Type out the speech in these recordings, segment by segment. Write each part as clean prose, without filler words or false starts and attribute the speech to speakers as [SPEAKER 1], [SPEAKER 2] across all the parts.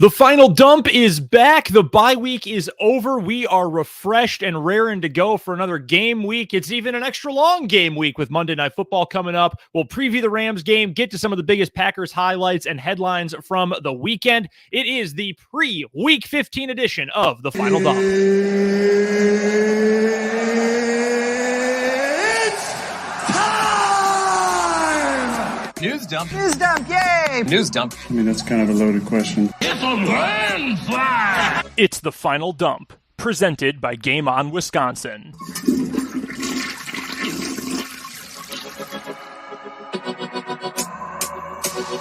[SPEAKER 1] The final dump is back. The bye week is over. We are refreshed and raring to go for another game week. It's even an extra long game week with Monday Night Football coming up. We'll preview the Rams game, get to some of the biggest Packers highlights and headlines from the weekend. It is the pre-Week 15 edition of The Final Dump.
[SPEAKER 2] News dump.
[SPEAKER 3] News dump, yay!
[SPEAKER 2] News dump.
[SPEAKER 4] I mean, that's kind of a loaded question.
[SPEAKER 5] It's a landslide!
[SPEAKER 1] It's The Final Dump, presented by Game On Wisconsin.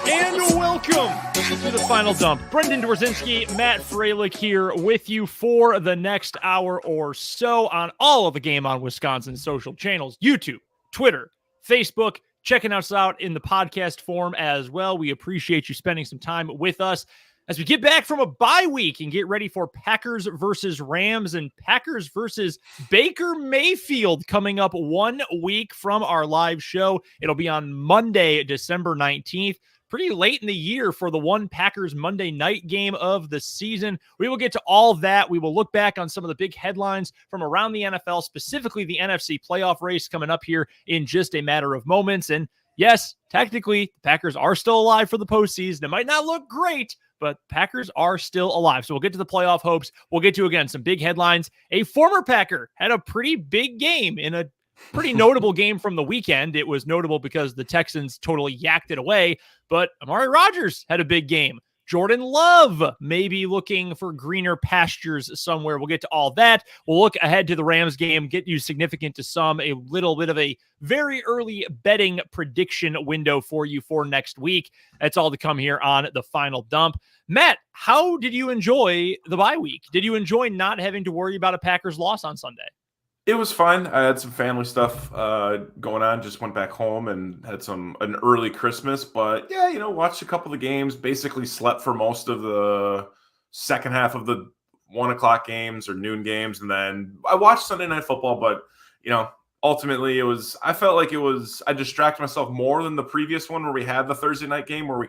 [SPEAKER 1] And welcome to The Final Dump. Brendan Dworzinski, Matt Freilich here with you for the next hour or so on all of the Game On Wisconsin social channels, YouTube, Twitter, Facebook. Checking us out in the podcast form as well. We appreciate you spending some time with us as we get back from a bye week and get ready for Packers versus Rams and Packers versus Baker Mayfield coming up 1 week from our live show. It'll be on Monday, December 19th. Pretty late in the year for the one Packers Monday night game of the season. We will get to all of that. We will look back on some of the big headlines from around the NFL, specifically the NFC playoff race coming up here in just a matter of moments. And yes, technically, the Packers are still alive for the postseason. It might not look great, but Packers are still alive. So we'll get to the playoff hopes. We'll get to, again, some big headlines. A former Packer had a pretty big game in a pretty notable game from the weekend. It was notable because the Texans totally yacked it away, but Amari Rodgers had a big game. Jordan Love may be looking for greener pastures somewhere. We'll get to all that. We'll look ahead to the Rams game, get you significant to some, a little bit of a very early betting prediction window for you for next week. That's all to come here on The Final Dump. Matt, how did you enjoy the bye week? Did you enjoy not having to worry about a Packers loss on Sunday?
[SPEAKER 6] It was fun. I had some family stuff going on. Just went back home and had an early Christmas. But yeah, watched a couple of the games. Basically slept for most of the second half of the 1 o'clock games or noon games, and then I watched Sunday Night Football. But ultimately, I felt like I distracted myself more than the previous one where we had the Thursday night game where we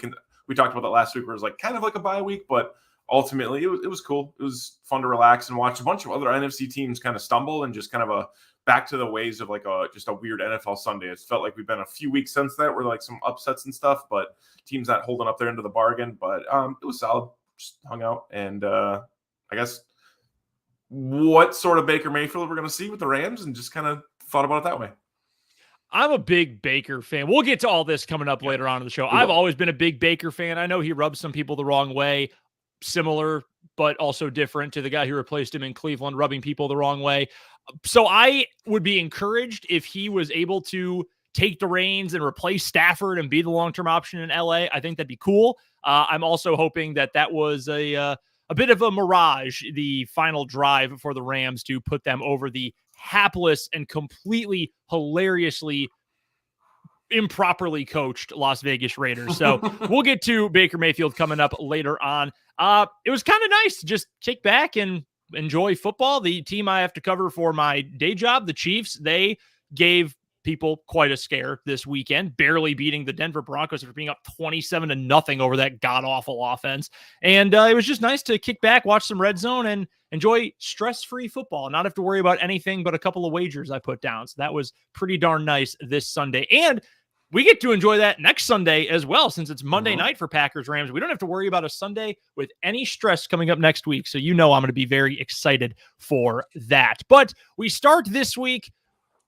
[SPEAKER 6] talked about that last week, where it was like kind of like a bye week, but ultimately, it was cool. It was fun to relax and watch a bunch of other NFC teams kind of stumble and just kind of a back to the ways of like just a weird NFL Sunday. It felt like we've been a few weeks since that where like some upsets and stuff, but teams not holding up their end of the bargain. But it was solid. Just hung out and I guess what sort of Baker Mayfield we're going to see with the Rams and just kind of thought about it that way.
[SPEAKER 1] I'm a big Baker fan. We'll get to all this coming up later on in the show. I've always been a big Baker fan. I know he rubs some people the wrong way. Similar, but also different to the guy who replaced him in Cleveland, rubbing people the wrong way. So I would be encouraged if he was able to take the reins and replace Stafford and be the long-term option in LA. I think that'd be cool. I'm also hoping that was a bit of a mirage, the final drive for the Rams to put them over the hapless and completely hilariously improperly coached Las Vegas Raiders. So we'll get to Baker Mayfield coming up later on. It was kind of nice to just kick back and enjoy football. The team I have to cover for my day job, the Chiefs, they gave people quite a scare this weekend, barely beating the Denver Broncos for being up 27-0 over that god-awful offense. And it was just nice to kick back, watch some Red Zone, and enjoy stress-free football, not have to worry about anything but a couple of wagers I put down. So that was pretty darn nice this Sunday. And we get to enjoy that next Sunday as well, since it's Monday night for Packers Rams. We don't have to worry about a Sunday with any stress coming up next week. So I'm going to be very excited for that. But we start this week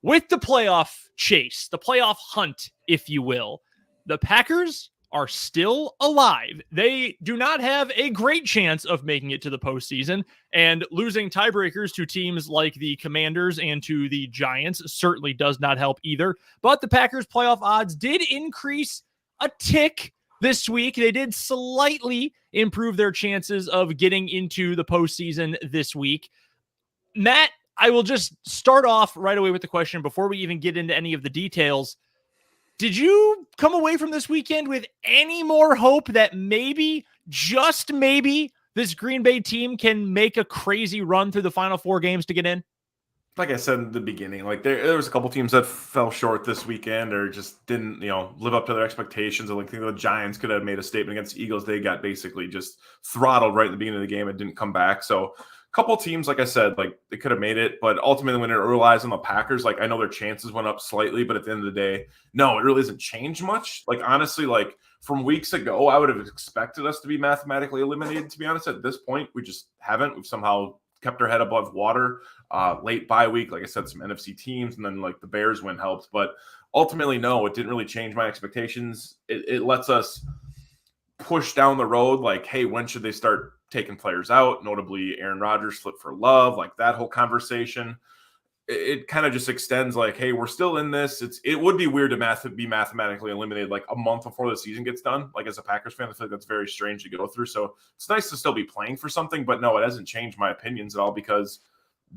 [SPEAKER 1] with the playoff chase, the playoff hunt, if you will. The Packers are still alive. They do not have a great chance of making it to the postseason, and losing tiebreakers to teams like the Commanders and to the Giants certainly does not help either. But the Packers' playoff odds did increase a tick this week. They did slightly improve their chances of getting into the postseason this week. Matt, I will just start off right away with the question before we even get into any of the details. Did you come away from this weekend with any more hope that maybe, just maybe, this Green Bay team can make a crazy run through the final 4 games to get in?
[SPEAKER 6] like I said in the beginning, like there was a couple teams that fell short this weekend or just didn't, live up to their expectations. I think the Giants could have made a statement against the Eagles. They got basically just throttled right at the beginning of the game and didn't come back. So a couple teams, like I said, like they could have made it, but ultimately when it relies on the Packers, like I know their chances went up slightly, but at the end of the day, no, it really hasn't changed much. Like honestly, like from weeks ago, I would have expected us to be mathematically eliminated. To be honest, at this point, we just haven't. We've somehow kept our head above water. Late bye week, like I said, some NFC teams, and then like the Bears win helped. But ultimately, no, it didn't really change my expectations. It lets us push down the road, like, hey, when should they start taking players out? Notably, Aaron Rodgers flip for Love, like that whole conversation. It kind of just extends like, hey, we're still in this. It would be weird to be mathematically eliminated like a month before the season gets done. Like as a Packers fan, I feel like that's very strange to go through. So it's nice to still be playing for something, but no, it hasn't changed my opinions at all because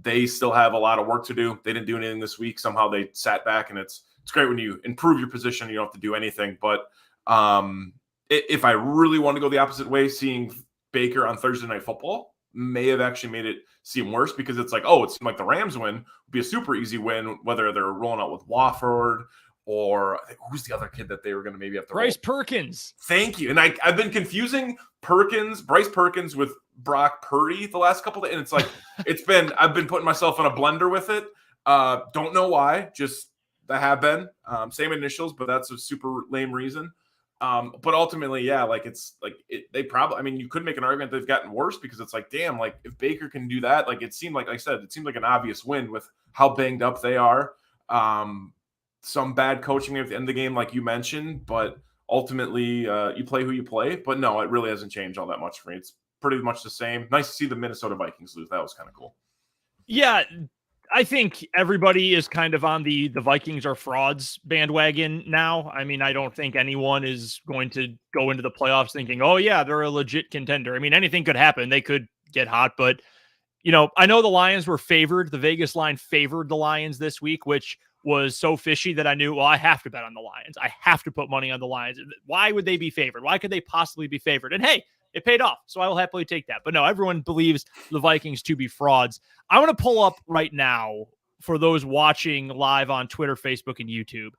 [SPEAKER 6] they still have a lot of work to do. They didn't do anything this week. Somehow they sat back, and it's great when you improve your position. You don't have to do anything. But if I really want to go the opposite way, seeing Baker on Thursday Night Football may have actually made it seem worse because it's like, oh, it seemed like the Rams win would be a super easy win, whether they're rolling out with Wofford or I think, who's the other kid that they were going to maybe have to
[SPEAKER 1] Bryce Perkins.
[SPEAKER 6] Thank you. And I've been confusing Bryce Perkins with Brock Purdy the last couple of days. And it's like, I've been putting myself in a blender with it. Don't know why, just I have been. Same initials, but that's a super lame reason. But ultimately, yeah, like they probably, I mean, you could make an argument they've gotten worse because it's like, damn, like if Baker can do that, like it seemed like I said, it seemed like an obvious win with how banged up they are. Some bad coaching at the end of the game, like you mentioned, but ultimately you play who you play. But no, it really hasn't changed all that much for me. It's pretty much the same. Nice to see the Minnesota Vikings lose. That was kind of cool.
[SPEAKER 1] Yeah, I think everybody is kind of on the Vikings are frauds bandwagon now. I mean, I don't think anyone is going to go into the playoffs thinking, oh, yeah, they're a legit contender. I mean, anything could happen. They could get hot. But, I know the Lions were favored. The Vegas line favored the Lions this week, which was so fishy that I knew, well, I have to bet on the Lions. I have to put money on the Lions. Why would they be favored? Why could they possibly be favored? And hey, it paid off. So I will happily take that. But no, everyone believes the Vikings to be frauds. I want to pull up right now for those watching live on Twitter, Facebook, and YouTube.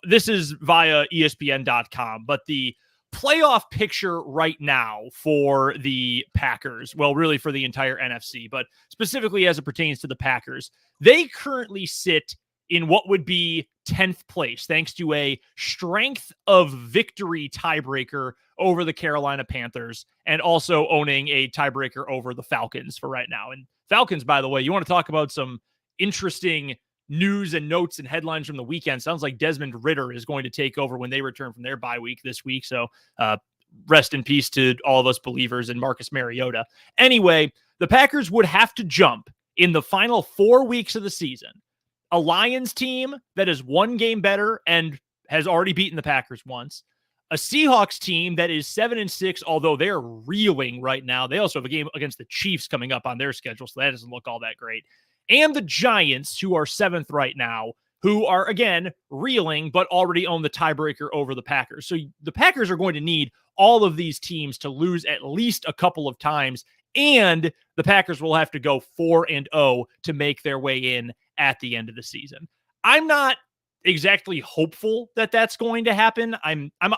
[SPEAKER 1] This is via ESPN.com, but the playoff picture right now for the Packers, well, really for the entire NFC, but specifically as it pertains to the Packers, they currently sit in what would be 10th place, thanks to a strength of victory tiebreaker over the Carolina Panthers and also owning a tiebreaker over the Falcons for right now. And Falcons, by the way, you want to talk about some interesting news and notes and headlines from the weekend. Sounds like Desmond Ridder is going to take over when they return from their bye week this week. So rest in peace to all of us believers in Marcus Mariota. Anyway, the Packers would have to jump in the final 4 weeks of the season. A Lions team that is one game better and has already beaten the Packers once. A Seahawks team that is 7-6, although they're reeling right now. They also have a game against the Chiefs coming up on their schedule, so that doesn't look all that great. And the Giants, who are 7th right now, who are, again, reeling, but already own the tiebreaker over the Packers. So the Packers are going to need all of these teams to lose at least a couple of times, and the Packers will have to go 4-0 to make their way in at the end of the season. I'm not exactly hopeful that that's going to happen.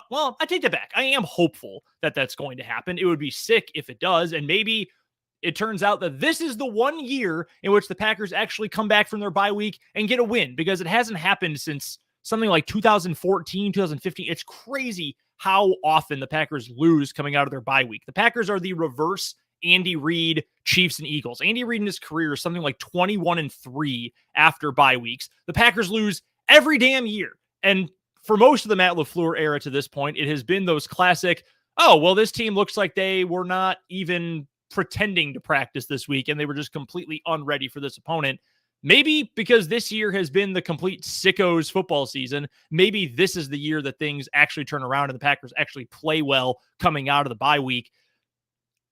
[SPEAKER 1] Well, I take that back. I am hopeful that that's going to happen. It would be sick if it does. And maybe it turns out that this is the 1 year in which the Packers actually come back from their bye week and get a win, because it hasn't happened since something like 2014, 2015. It's crazy how often the Packers lose coming out of their bye week. The Packers are the reverse Andy Reid, Chiefs, and Eagles. Andy Reid in his career is something like 21-3 after bye weeks. The Packers lose every damn year. And for most of the Matt LaFleur era to this point, it has been those classic, oh, well, this team looks like they were not even pretending to practice this week, and they were just completely unready for this opponent. Maybe because this year has been the complete sickos football season, maybe this is the year that things actually turn around and the Packers actually play well coming out of the bye week.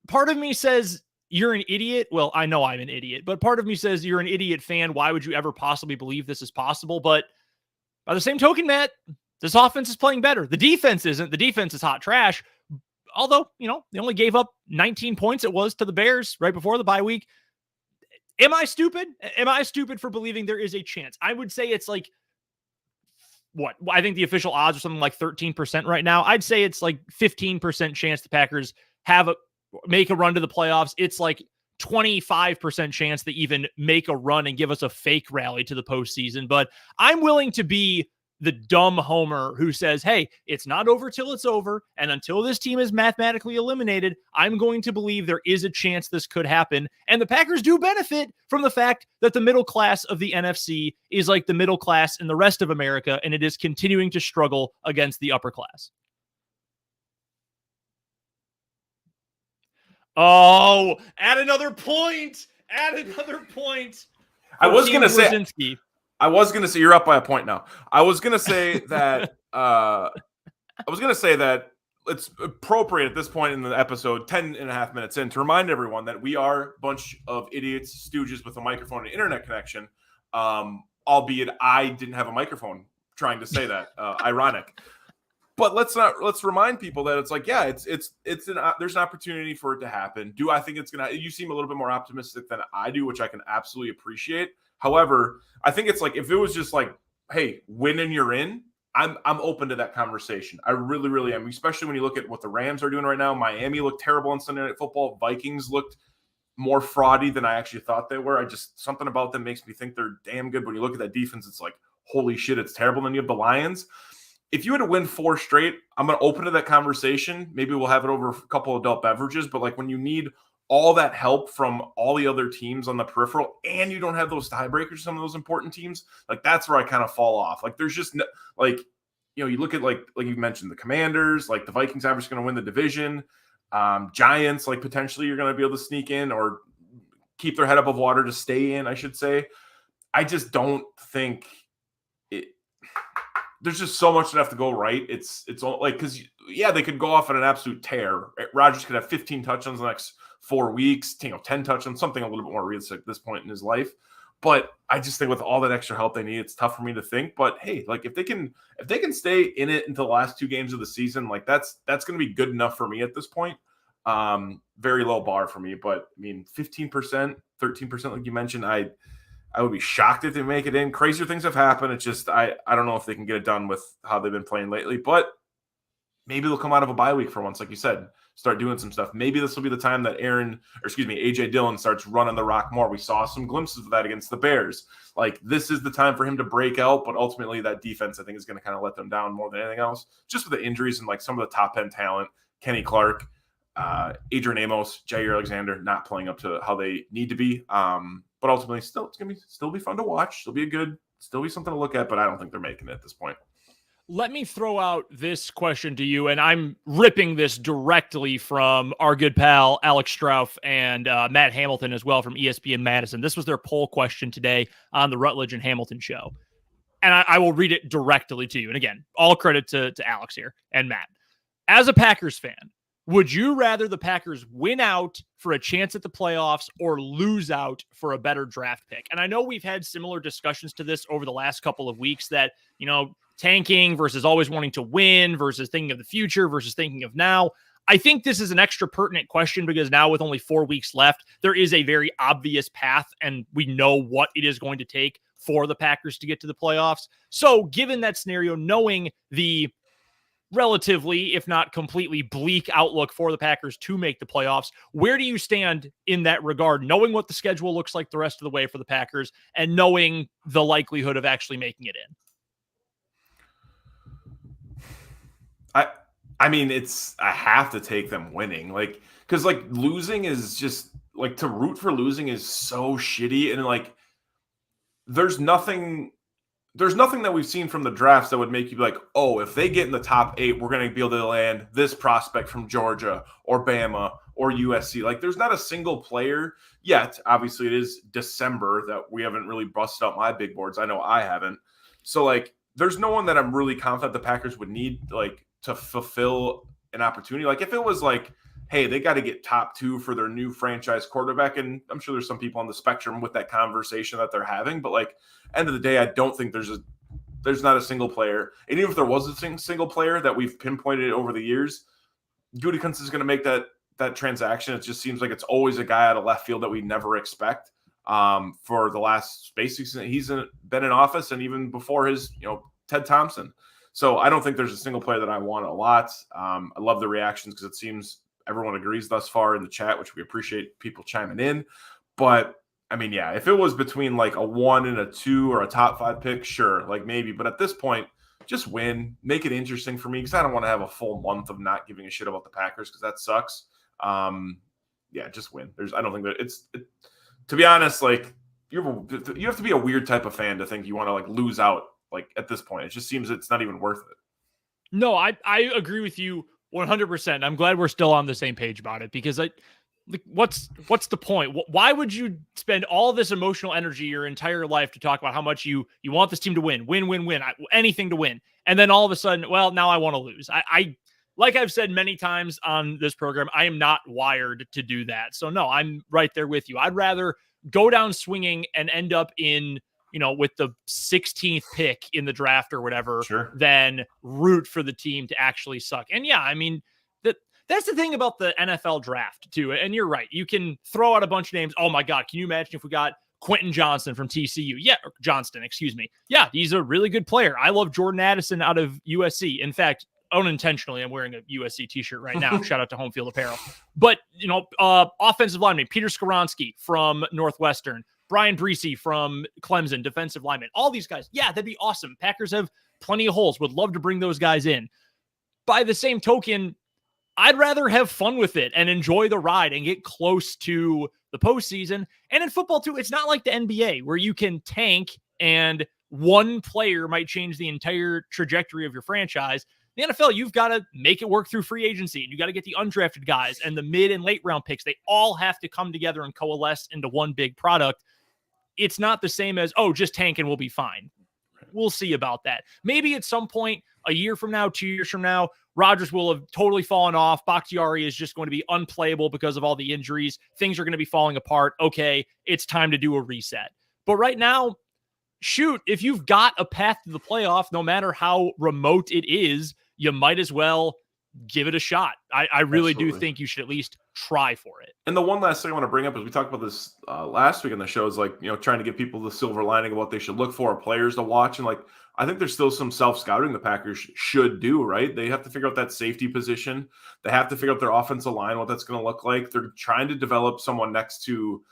[SPEAKER 1] Part of me says you're an idiot. Well, I know I'm an idiot, but part of me says you're an idiot fan. Why would you ever possibly believe this is possible? But by the same token, Matt, this offense is playing better. The defense isn't. The defense is hot trash. Although, they only gave up 19 points it was to the Bears right before the bye week. Am I stupid? Am I stupid for believing there is a chance? I would say it's like, what? I think the official odds are something like 13% right now. I'd say it's like 15% chance the Packers make a run to the playoffs. It's like 25% chance they even make a run and give us a fake rally to the postseason. But I'm willing to be the dumb homer who says, hey, it's not over till it's over. And until this team is mathematically eliminated, I'm going to believe there is a chance this could happen. And the Packers do benefit from the fact that the middle class of the NFC is like the middle class in the rest of America, and it is continuing to struggle against the upper class. Oh, add another point.
[SPEAKER 6] I was going to say you're up by a point now. I was going to say that it's appropriate at this point in the episode, 10 and a half minutes in, to remind everyone that we are a bunch of idiots, stooges with a microphone and internet connection. Albeit I didn't have a microphone trying to say that. Ironic. But let's remind people that it's like, yeah, there's an opportunity for it to happen. Do I think it's gonna? You seem a little bit more optimistic than I do, which I can absolutely appreciate. However, I think it's like, if it was just like, hey, win and you're in, I'm open to that conversation. I really, really am. Especially when you look at what the Rams are doing right now. Miami looked terrible on Sunday Night Football. Vikings looked more fraudy than I actually thought they were. Something about them makes me think they're damn good. When you look at that defense, it's like, holy shit, it's terrible. And then you have the Lions. If you had to win 4 straight, I'm going to open to that conversation. Maybe we'll have it over a couple of adult beverages. But like, when you need all that help from all the other teams on the peripheral, and you don't have those tiebreakers, some of those important teams, like, that's where I kind of fall off. Like, there's just no, like, you know, you look at like you mentioned, the Commanders, like the Vikings are just going to win the division. Giants, like, potentially you're going to be able to sneak in or keep their head above water to stay in, I should say. I just don't think there's just so much that have to go right. It's all like, because yeah, they could go off on an absolute tear. Rodgers could have 15 touchdowns in the next 4 weeks, 10 touchdowns, something a little bit more realistic at this point in his life. But I just think with all that extra help they need, it's tough for me to think. But hey, like, if they can stay in it until the last 2 games of the season, like, that's going to be good enough for me at this point. Very low bar for me, but I mean, 15%, 13%, like you mentioned, I would be shocked if they make it in. Crazier things have happened. It's just, I don't know if they can get it done with how they've been playing lately, but maybe they'll come out of a bye week for once, like you said, start doing some stuff. Maybe this will be the time that AJ Dillon starts running the rock more. We saw some glimpses of that against the Bears. Like, this is the time for him to break out, but ultimately that defense, I think, is going to kind of let them down more than anything else, just with the injuries and like some of the top end talent, Kenny Clark, Adrian Amos, Jair Alexander, not playing up to how they need to be. But ultimately, it's going to still be fun to watch. Still be something to look at, but I don't think they're making it at this point.
[SPEAKER 1] Let me throw out this question to you, and I'm ripping this directly from our good pal Alex Strauff and Matt Hamilton as well from ESPN Madison. This was their poll question today on the Rutledge and Hamilton show. And I will read it directly to you. And again, all credit to Alex here and Matt. As a Packers fan, would you rather the Packers win out for a chance at the playoffs or lose out for a better draft pick? And I know we've had similar discussions to this over the last couple of weeks that, you know, tanking versus always wanting to win versus thinking of the future versus thinking of now. I think this is an extra pertinent question because now with only 4 weeks left, there is a very obvious path and we know what it is going to take for the Packers to get to the playoffs. So given that scenario, knowing the relatively, if not completely bleak outlook for the Packers to make the playoffs, where do you stand in that regard, knowing what the schedule looks like the rest of the way for the Packers and knowing the likelihood of actually making it in?
[SPEAKER 6] I mean, I have to take them winning, like, because like losing is just like, to root for losing is so shitty, and like there's nothing that we've seen from the drafts that would make you be like, oh, if they get in the top 8, we're going to be able to land this prospect from Georgia or Bama or USC. Like, there's not a single player yet. Obviously, it is December that we haven't really busted up my big boards. I know I haven't. So, like, there's no one that I'm really confident the Packers would need, like, to fulfill an opportunity. Like, if it was like, hey, they got to get top 2 for their new franchise quarterback, and I'm sure there's some people on the spectrum with that conversation that they're having, but like, end of the day, I don't think there's not a single player. And even if there was a single player that we've pinpointed over the years, Gutekunst is going to make that transaction. It just seems like it's always a guy out of left field that we never expect. for the last basically he's been in office, and even before his, Ted Thompson. So I don't think there's a single player that I want a lot. I love the reactions because it seems everyone agrees thus far in the chat, which we appreciate people chiming in. But I mean, yeah, if it was between like a 1 and a 2 or a top 5 pick, sure, like maybe. But at this point, just win, make it interesting for me, because I don't want to have a full month of not giving a shit about the Packers, because that sucks. Yeah, just win. I don't think that to be honest, like you have to be a weird type of fan to think you want to like lose out. Like at this point, it just seems it's not even worth it.
[SPEAKER 1] No, I agree with you 100%. I'm glad we're still on the same page about it, because what's the point? Why would you spend all this emotional energy your entire life to talk about how much you want this team to win, anything to win, and then all of a sudden, well, now I want to lose. I like I've said many times on this program, I am not wired to do that. So no, I'm right there with you. I'd rather go down swinging and end up in, with the 16th pick in the draft or whatever,
[SPEAKER 6] sure,
[SPEAKER 1] than root for the team to actually suck. And yeah, I mean, that's the thing about the NFL draft too. And you're right. You can throw out a bunch of names. Oh my God. Can you imagine if we got Quentin Johnston from TCU? Yeah. Johnston, excuse me. Yeah. He's a really good player. I love Jordan Addison out of USC. In fact, unintentionally, I'm wearing a USC t-shirt right now. Shout out to Home Field Apparel. But, offensive lineman, Peter Skoronski from Northwestern, Brian Breesy from Clemson, defensive lineman, all these guys. Yeah, that'd be awesome. Packers have plenty of holes. Would love to bring those guys in. By the same token, I'd rather have fun with it and enjoy the ride and get close to the postseason. And in football too, it's not like the NBA where you can tank and one player might change the entire trajectory of your franchise. The NFL, you've got to make it work through free agency. You got to get the undrafted guys and the mid and late round picks. They all have to come together and coalesce into one big product. It's not the same as, just tank and we'll be fine. We'll see about that. Maybe at some point, a year from now, 2 years from now, Rodgers will have totally fallen off. Bakhtiari is just going to be unplayable because of all the injuries. Things are going to be falling apart. Okay, it's time to do a reset. But right now, shoot, if you've got a path to the playoff, no matter how remote it is, you might as well give it a shot. I really do think you should at least try for it.
[SPEAKER 6] And the one last thing I want to bring up is we talked about this last week on the show, is like, trying to give people the silver lining of what they should look for, players to watch. And like, I think there's still some self-scouting the Packers should do, right? They have to figure out that safety position. They have to figure out their offensive line, what that's going to look like. They're trying to develop someone next to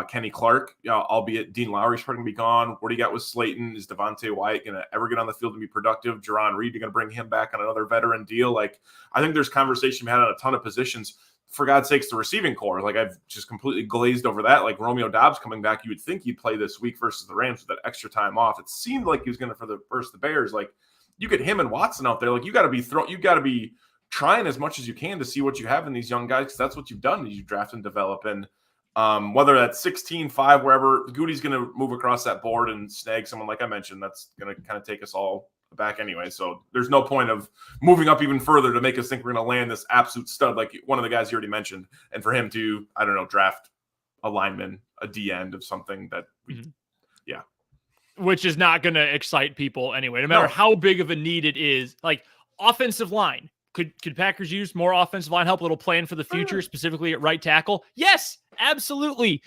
[SPEAKER 6] Kenny Clark, albeit Dean Lowry's probably going to be gone. What do you got with Slayton? Is Devontae Wyatt going to ever get on the field and be productive? Jerron Reed, you're going to bring him back on another veteran deal? Like, I think there's conversation we had on a ton of positions. For God's sakes, the receiving core, like I've just completely glazed over that. Like Romeo Doubs coming back, you would think he'd play this week versus the Rams with that extra time off. It seemed like he was going to versus the Bears. Like, you get him and Watson out there. Like, you got to be trying as much as you can to see what you have in these young guys, because that's what you've done. You draft and develop. And whether that's 16-5, wherever, Goody's going to move across that board and snag someone, like I mentioned, that's going to kind of take us all back anyway. So there's no point of moving up even further to make us think we're going to land this absolute stud, like one of the guys you already mentioned. And for him to, I don't know, draft a lineman, a D end of something that yeah.
[SPEAKER 1] Which is not going to excite people anyway, no matter how big of a need it is. Like offensive line. Could Packers use more offensive line help? A little plan for the future, specifically at right tackle? Yes, absolutely.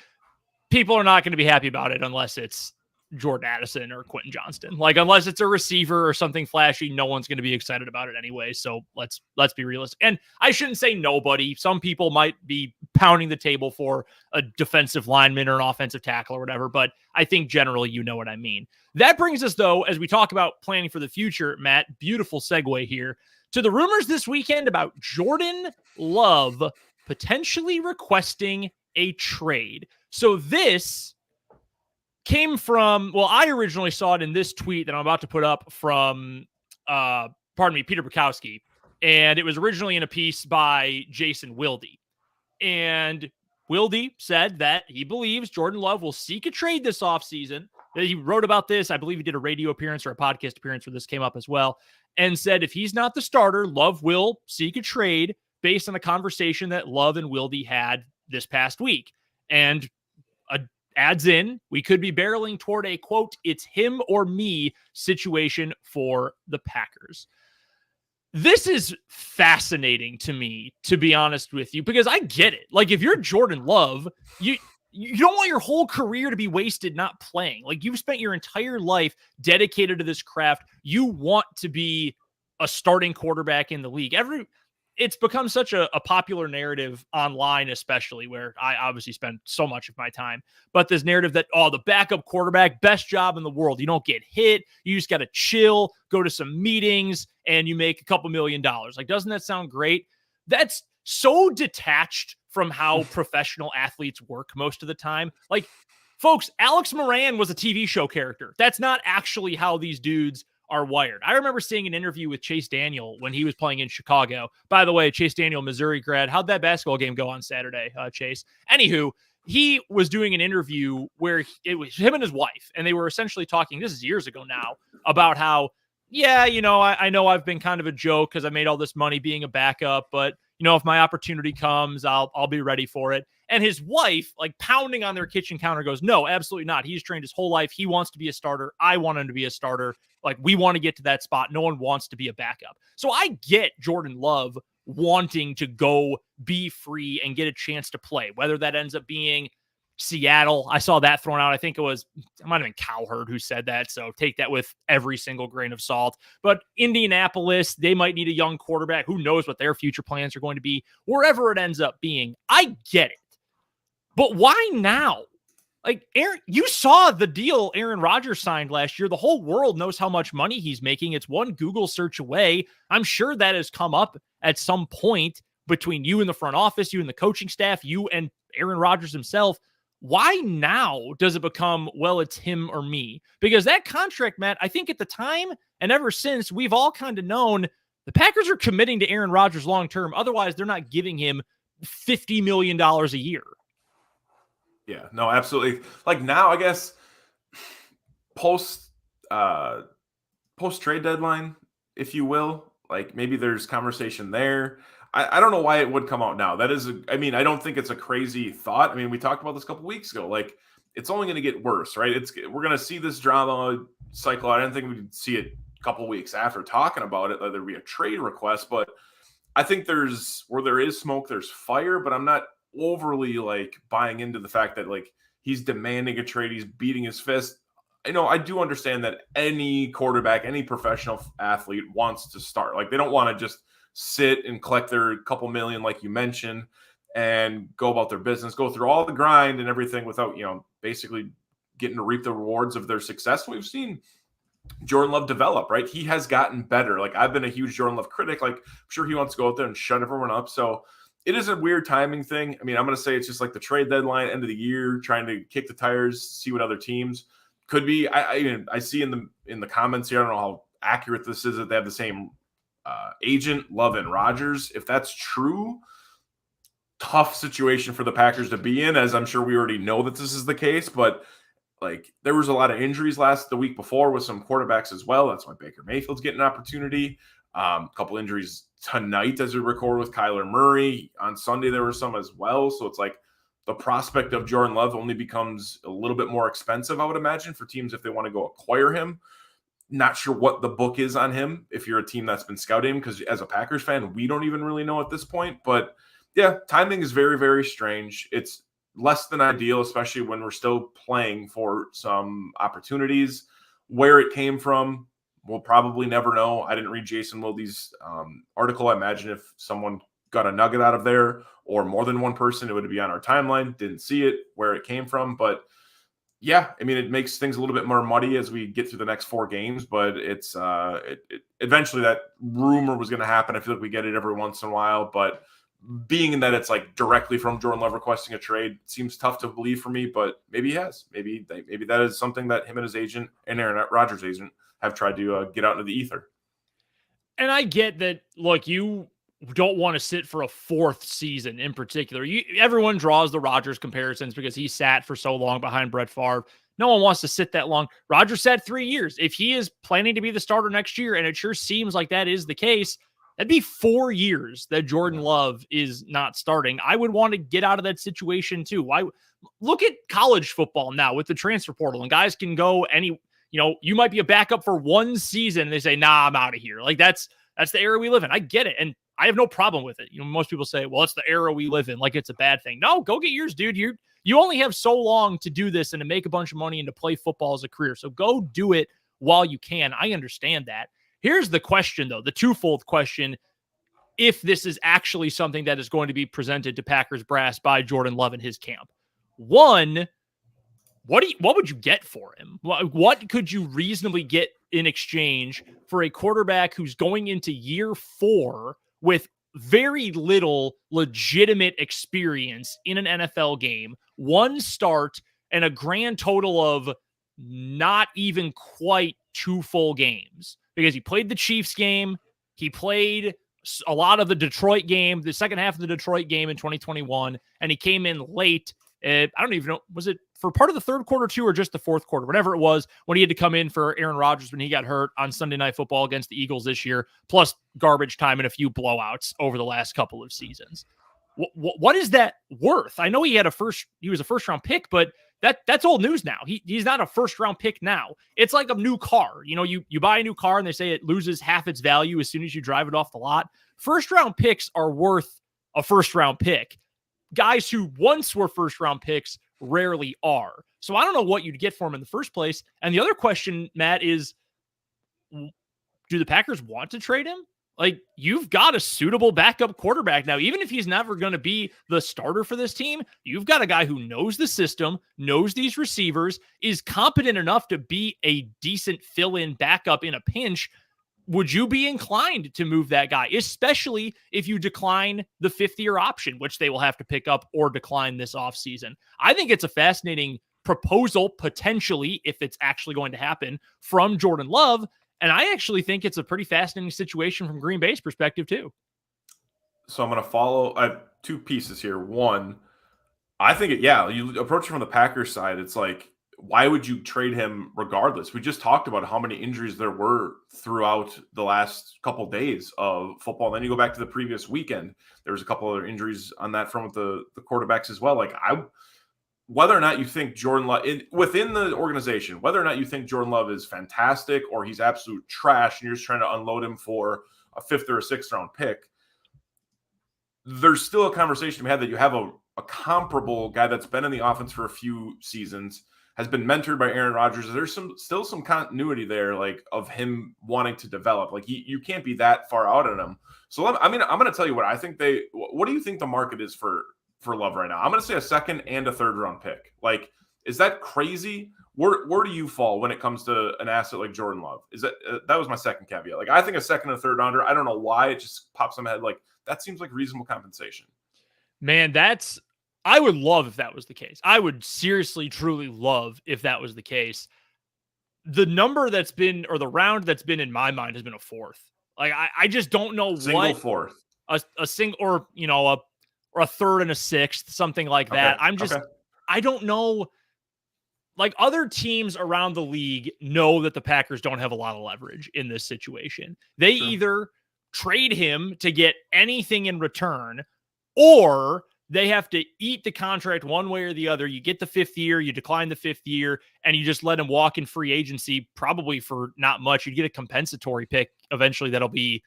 [SPEAKER 1] People are not going to be happy about it unless it's Jordan Addison or Quentin Johnston. Like, unless it's a receiver or something flashy, no one's going to be excited about it anyway. So let's be realistic. And I shouldn't say nobody. Some people might be pounding the table for a defensive lineman or an offensive tackle or whatever, but I think generally you know what I mean. That brings us, though, as we talk about planning for the future, Matt, beautiful segue here, to the rumors this weekend about Jordan Love potentially requesting a trade. So this came from, I originally saw it in this tweet that I'm about to put up from, Peter Bukowski. And it was originally in a piece by Jason Wilde. And Wilde said that he believes Jordan Love will seek a trade this offseason. He wrote about this. I believe he did a radio appearance or a podcast appearance where this came up as well, and said if he's not the starter, Love will seek a trade based on a conversation that Love and Wilde had this past week. And adds in, we could be barreling toward a, quote, it's him or me situation for the Packers. This is fascinating to me, to be honest with you, because I get it. Like, if you're Jordan Love, You don't want your whole career to be wasted not playing. Like, you've spent your entire life dedicated to this craft. You want to be a starting quarterback in the league. It's become such a popular narrative online, especially, where I obviously spend so much of my time. But this narrative that, the backup quarterback, best job in the world. You don't get hit. You just got to chill, go to some meetings, and you make a couple $1 million. Like, doesn't that sound great? That's so detached from how professional athletes work most of the time. Like, folks, Alex Moran was a TV show character. That's not actually how these dudes are wired. I remember seeing an interview with Chase Daniel when he was playing in Chicago. By the way, Chase Daniel, Missouri grad. How'd that basketball game go on Saturday, Chase? Anywho, he was doing an interview where it was him and his wife, and they were essentially talking, this is years ago now, about how, I know I've been kind of a joke because I made all this money being a backup, but if my opportunity comes, I'll be ready for it. And his wife, like, pounding on their kitchen counter, goes, no, absolutely not. He's trained his whole life. He wants to be a starter. I want him to be a starter. Like, we want to get to that spot. No one wants to be a backup. So I get Jordan Love wanting to go be free and get a chance to play, whether that ends up being Seattle. I saw that thrown out. I think it might have been Cowherd who said that. So take that with every single grain of salt. But Indianapolis, they might need a young quarterback. Who knows what their future plans are going to be, wherever it ends up being. I get it. But why now? Like, Aaron, you saw the deal Aaron Rodgers signed last year. The whole world knows how much money he's making. It's one Google search away. I'm sure that has come up at some point between you and the front office, you and the coaching staff, you and Aaron Rodgers himself. Why now does it become, well, it's him or me? Because that contract, Matt, I think at the time and ever since, we've all kind of known the Packers are committing to Aaron Rodgers long-term. Otherwise, they're not giving him $50 million a year.
[SPEAKER 6] Yeah, no, absolutely. Like, now, I guess post trade deadline, if you will, like, maybe there's conversation there. I don't know why it would come out now. That is, I don't think it's a crazy thought. I mean, we talked about this a couple weeks ago. Like, it's only going to get worse, right? We're going to see this drama cycle. I didn't think we'd see it a couple weeks after talking about it, that there'd be a trade request. But I think where there is smoke, there's fire. But I'm not overly, like, buying into the fact that, like, he's demanding a trade, he's beating his fist. I do understand that any quarterback, any professional athlete wants to start. Like, they don't want to just sit and collect their couple million, like you mentioned, and go about their business, go through all the grind and everything without, basically getting to reap the rewards of their success. We've seen Jordan Love develop, right? He has gotten better. Like, I've been a huge Jordan Love critic. Like, I'm sure he wants to go out there and shut everyone up. So it is a weird timing thing. I mean, I'm going to say it's just like the trade deadline, end of the year, trying to kick the tires, see what other teams could be. I see in the comments here, I don't know how accurate this is, that they have the same agent, Love and Rodgers. If that's true, tough situation for the Packers to be in, as I'm sure we already know that this is the case. But, like, there was a lot of injuries the week before with some quarterbacks as well. That's why Baker Mayfield's getting an opportunity. A couple injuries tonight as we record with Kyler Murray. On Sunday there were some as well. So it's like the prospect of Jordan Love only becomes a little bit more expensive, I would imagine, for teams if they want to go acquire him. Not sure what the book is on him if you're a team that's been scouting him, because as a Packers fan, we don't even really know at this point. But yeah, timing is very, very strange. It's less than ideal, especially when we're still playing for some opportunities. Where it came from, we'll probably never know. I didn't read Jason Wilde's article. I imagine if someone got a nugget out of there, or more than one person, it would be on our timeline. Didn't see it, where it came from. But yeah, it makes things a little bit more muddy as we get through the next 4 games. But it's eventually that rumor was going to happen. I feel like we get it every once in a while. But being that it's like directly from Jordan Love requesting a trade seems tough to believe for me. But maybe he has. Maybe that is something that him and his agent and Aaron Rodgers' agent have tried to get out into the ether.
[SPEAKER 1] And I get that, look, you don't want to sit for a 4th season in particular. Everyone draws the Rodgers comparisons because he sat for so long behind Brett Favre. No one wants to sit that long. Rodgers sat 3 years. If he is planning to be the starter next year, and it sure seems like that is the case, that'd be 4 years that Jordan Love is not starting. I would want to get out of that situation too. Why? Look at college football now with the transfer portal, and guys can go you might be a backup for 1 season and they say, nah, I'm out of here. Like, that's the era we live in. I get it. And I have no problem with it. Most people say, well, it's the era we live in, like it's a bad thing. No, go get yours, dude. You only have so long to do this and to make a bunch of money and to play football as a career. So go do it while you can. I understand that. Here's the question, though, the twofold question. If this is actually something that is going to be presented to Packers brass by Jordan Love and his camp. One, what would you get for him? What could you reasonably get in exchange for a quarterback who's going into year 4 with very little legitimate experience in an NFL game, 1 start, and a grand total of not even quite 2 full games? Because he played the Chiefs game, he played a lot of the Detroit game, the second half of the Detroit game in 2021, and he came in late. I don't even know, was it for part of the third quarter too, or just the fourth quarter, whatever it was, when he had to come in for Aaron Rodgers when he got hurt on Sunday Night Football against the Eagles this year, plus garbage time and a few blowouts over the last couple of seasons. What is that worth? I know he was a first round pick, but that's old news now. He's not a first round pick now. It's like a new car. You buy a new car and they say it loses half its value as soon as you drive it off the lot. First round picks are worth a first round pick. Guys who once were first round picks rarely are. So I don't know what you'd get for him in the first place. And the other question, Matt, is do the Packers want to trade him? Like, you've got a suitable backup quarterback now. Even if he's never going to be the starter for this team, you've got a guy who knows the system, knows these receivers, is competent enough to be a decent fill-in backup in a pinch. Would you be inclined to move that guy, especially if you decline the 5th-year option, which they will have to pick up or decline this offseason? I think it's a fascinating proposal, potentially, if it's actually going to happen, from Jordan Love. And I actually think it's a pretty fascinating situation from Green Bay's perspective, too.
[SPEAKER 6] So I'm going to follow. I have 2 pieces here. One, I think you approach it from the Packers side. It's like, why would you trade him regardless? We just talked about how many injuries there were throughout the last couple of days of football. And then you go back to the previous weekend. There was a couple other injuries on that front with the quarterbacks as well. Like, whether or not you think Jordan Love within the organization, whether or not you think Jordan Love is fantastic or he's absolute trash and you're just trying to unload him for a 5th or a 6th round pick, there's still a conversation to be had that you have a comparable guy that's been in the offense for a few seasons, has been mentored by Aaron Rodgers. There's still some continuity there, like, of him wanting to develop. Like, you can't be that far out on him. So I'm going to tell you what I think what do you think the market is for Love right now? I'm going to say a 2nd and a 3rd round pick. Like, is that crazy? Where do you fall when it comes to an asset like Jordan Love? Is that was my second caveat. Like, I think a 2nd and 3rd rounder, I don't know why it just pops in my head. Like, that seems like reasonable compensation.
[SPEAKER 1] Man, I would love if that was the case. I would seriously, truly love if that was the case. The number that's been, or the round that's been in my mind, has been a 4th. Like, I just don't know
[SPEAKER 6] Single
[SPEAKER 1] what
[SPEAKER 6] 4th.
[SPEAKER 1] A single, or a 3rd and a 6th, something like that. I don't know. Like, other teams around the league know that the Packers don't have a lot of leverage in this situation. They either trade him to get anything in return, or they have to eat the contract one way or the other. You get the 5th year, you decline the 5th year, and you just let him walk in free agency, probably for not much. You'd get a compensatory pick eventually that'll be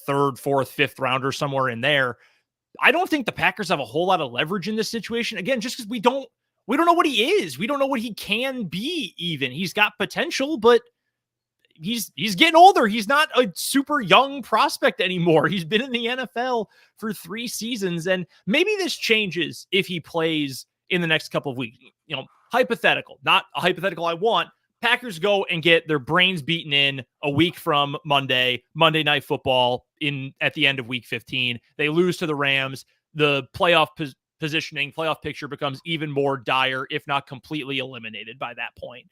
[SPEAKER 1] 3rd, 4th, 5th rounder, somewhere in there. I don't think the Packers have a whole lot of leverage in this situation. Again, just because we don't know what he is. We don't know what he can be even. He's got potential, but he's getting older. He's not a super young prospect anymore. He's been in the NFL for 3 seasons, and maybe this changes if he plays in the next couple of weeks. Hypothetical, not a hypothetical I want. Packers go and get their brains beaten in a week from Monday Night Football at the end of week 15. They lose to the Rams. The playoff positioning, playoff picture becomes even more dire, if not completely eliminated by that point.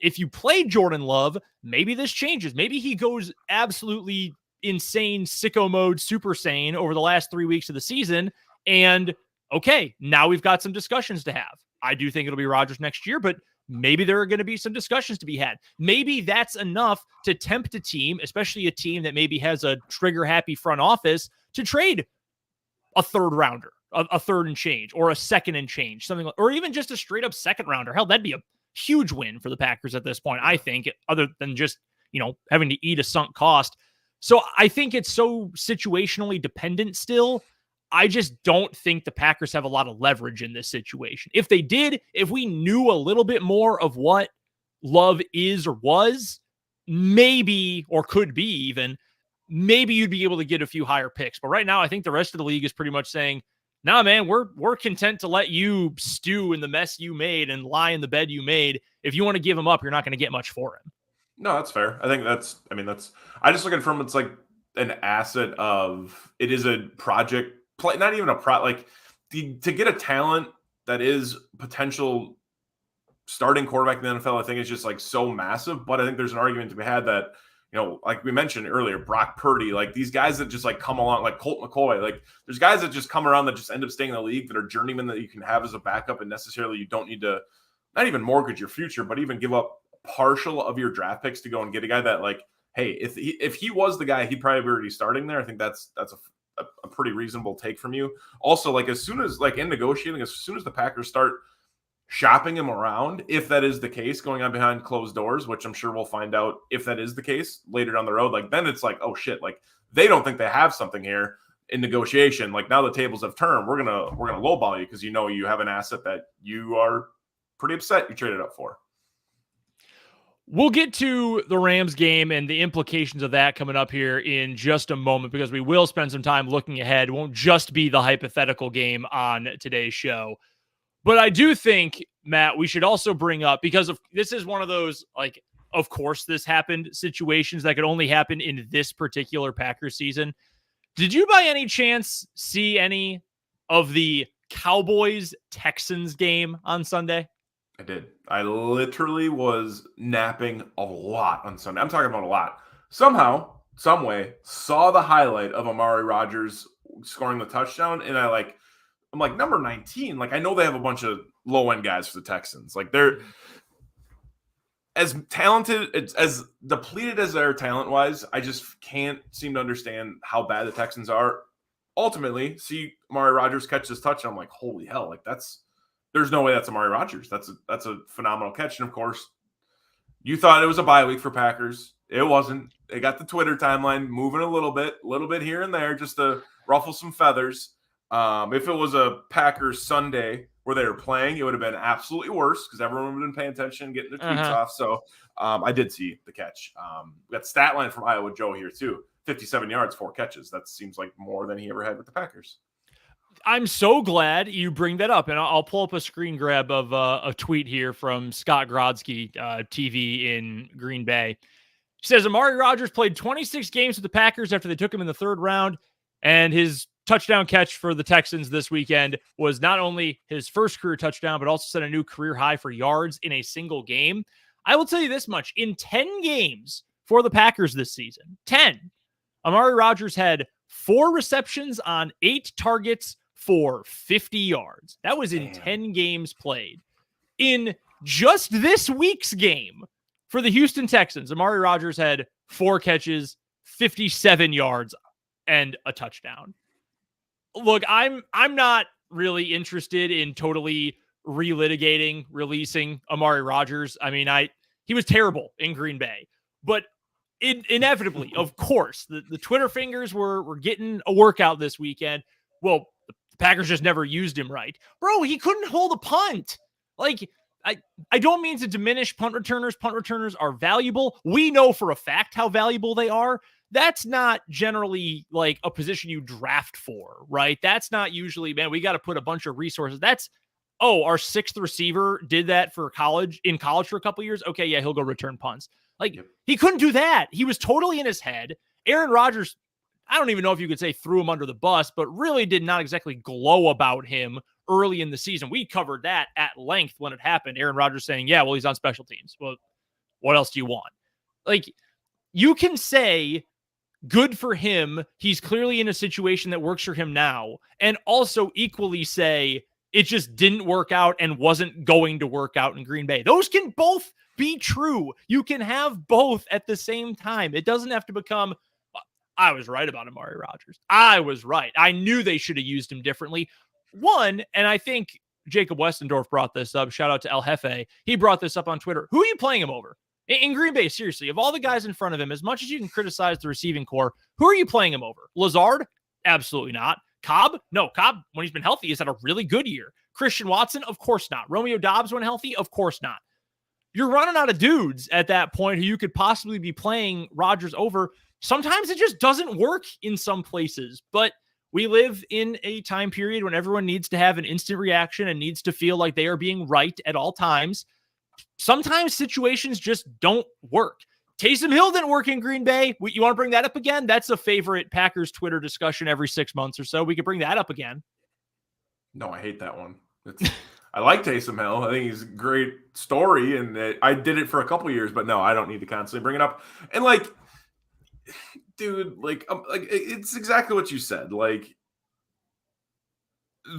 [SPEAKER 1] If you play Jordan Love, maybe this changes. Maybe he goes absolutely insane, sicko mode, super sane over the last 3 weeks of the season. And okay, now we've got some discussions to have. I do think it'll be Rodgers next year, but maybe there are going to be some discussions to be had. Maybe that's enough to tempt a team, especially a team that maybe has a trigger-happy front office, to trade a 3rd rounder, a 3rd and change, or a 2nd and change, something like, or even just a straight-up 2nd rounder. Hell, that'd be a huge win for the Packers at this point, I think, other than just, having to eat a sunk cost. So I think it's so situationally dependent still. I just don't think the Packers have a lot of leverage in this situation. If they did, if we knew a little bit more of what Love is or was, maybe, or could be even, maybe you'd be able to get a few higher picks. But right now, I think the rest of the league is pretty much saying, nah, man, we're content to let you stew in the mess you made and lie in the bed you made. If you want to give him up, you're not going to get much for him.
[SPEAKER 6] No, that's fair. I think I just look at it from, it's like an asset of, it is a project play, not even a to get a talent that is potential starting quarterback in the NFL, I think is just like so massive. But I think there's an argument to be had that, like we mentioned earlier, Brock Purdy, like these guys that just like come along, like Colt McCoy, like there's guys that just come around that just end up staying in the league that are journeymen that you can have as a backup, and necessarily you don't need to not even mortgage your future, but even give up partial of your draft picks to go and get a guy that, like, hey, if he was the guy, he'd probably be already starting there. I think that's a pretty reasonable take from you. Also, like, as soon as, like, in negotiating, as soon as the Packers start shopping him around, if that is the case, going on behind closed doors, which I'm sure we'll find out if that is the case later down the road, like, then it's like, oh shit, like they don't think they have something here in negotiation. Like, now the tables have turned. We're gonna lowball you because you have an asset that you are pretty upset you traded up for.
[SPEAKER 1] We'll get to the Rams game and the implications of that coming up here in just a moment, because we will spend some time looking ahead. It won't just be the hypothetical game on today's show. But I do think, Matt, we should also bring up, because this is one of those, like, of course this happened situations that could only happen in this particular Packers season. Did you by any chance see any of the Cowboys-Texans game on Sunday?
[SPEAKER 6] I did. I literally was napping a lot on Sunday. I'm talking about a lot. Somehow, some way, saw the highlight of Amari Rodgers scoring the touchdown, and I'm like, number 19. Like, I know they have a bunch of low-end guys for the Texans. Like, they're as talented, as depleted as they're talent-wise. I just can't seem to understand how bad the Texans are. Ultimately, see Amari Rodgers catch this touchdown, I'm like, holy hell! Like, there's no way that's Amari Rodgers. That's a phenomenal catch. And of course, you thought it was a bye week for Packers. It wasn't. They got the Twitter timeline moving a little bit here and there, just to ruffle some feathers. If it was a Packers Sunday where they were playing, it would have been absolutely worse because everyone would have been paying attention, getting their tweets off. So I did see the catch. We got stat line from Iowa Joe here too. 57 yards, 4 catches. That seems like more than he ever had with the Packers.
[SPEAKER 1] I'm so glad you bring that up, and I'll pull up a screen grab of a tweet here from Scott Grodsky, TV in Green Bay. He says, Amari Rodgers played 26 games with the Packers after they took him in the 3rd round, and his touchdown catch for the Texans this weekend was not only his first career touchdown, but also set a new career high for yards in a single game. I will tell you this much. In 10 games for the Packers this season, 10, Amari Rodgers had 4 receptions on 8 targets for 50 yards. That was in 10 games played. In just this week's game for the Houston Texans, Amari Rodgers had 4 catches, 57 yards, and a touchdown. Look, I'm not really interested in totally releasing Amari Rodgers. I mean, he was terrible in Green Bay, but inevitably, of course, the Twitter fingers were getting a workout this weekend. Well, the Packers just never used him right. Bro, he couldn't hold a punt. Like, I don't mean to diminish punt returners. Punt returners are valuable. We know for a fact how valuable they are. That's not generally like a position you draft for, right? That's not usually, man, we got to put a bunch of resources. That's, our 6th receiver did that in college for a couple years. Okay, yeah, he'll go return punts. Like, He couldn't do that. He was totally in his head. Aaron Rodgers, I don't even know if you could say threw him under the bus, but really did not exactly glow about him early in the season. We covered that at length when it happened. Aaron Rodgers saying, yeah, well, he's on special teams. Well, what else do you want? Like, you can say good for him. He's clearly in a situation that works for him now. And also equally say it just didn't work out and wasn't going to work out in Green Bay. Those can both be true. You can have both at the same time. It doesn't have to become, I was right about Amari Rodgers. I was right. I knew they should have used him differently. One, and I think Jacob Westendorf brought this up. Shout out to El Jefe. He brought this up on Twitter. Who are you playing him over? In Green Bay, seriously, of all the guys in front of him, as much as you can criticize the receiving core, who are you playing him over? Lazard? Absolutely not. Cobb? No, Cobb, when he's been healthy, has had a really good year. Christian Watson? Of course not. Romeo Doubs when healthy? Of course not. You're running out of dudes at that point who you could possibly be playing Rodgers over. Sometimes it just doesn't work in some places, but we live in a time period when everyone needs to have an instant reaction and needs to feel like they are being right at all times. Sometimes situations just don't work. Taysom Hill didn't work in Green Bay. You want to bring that up again? That's a favorite Packers Twitter discussion every 6 months or so. We could bring that up again.
[SPEAKER 6] No, I hate that one. I like Taysom Hill. I think he's a great story, and I did it for a couple years, but no, I don't need to constantly bring it up. And like, dude, like it's exactly what you said. Like,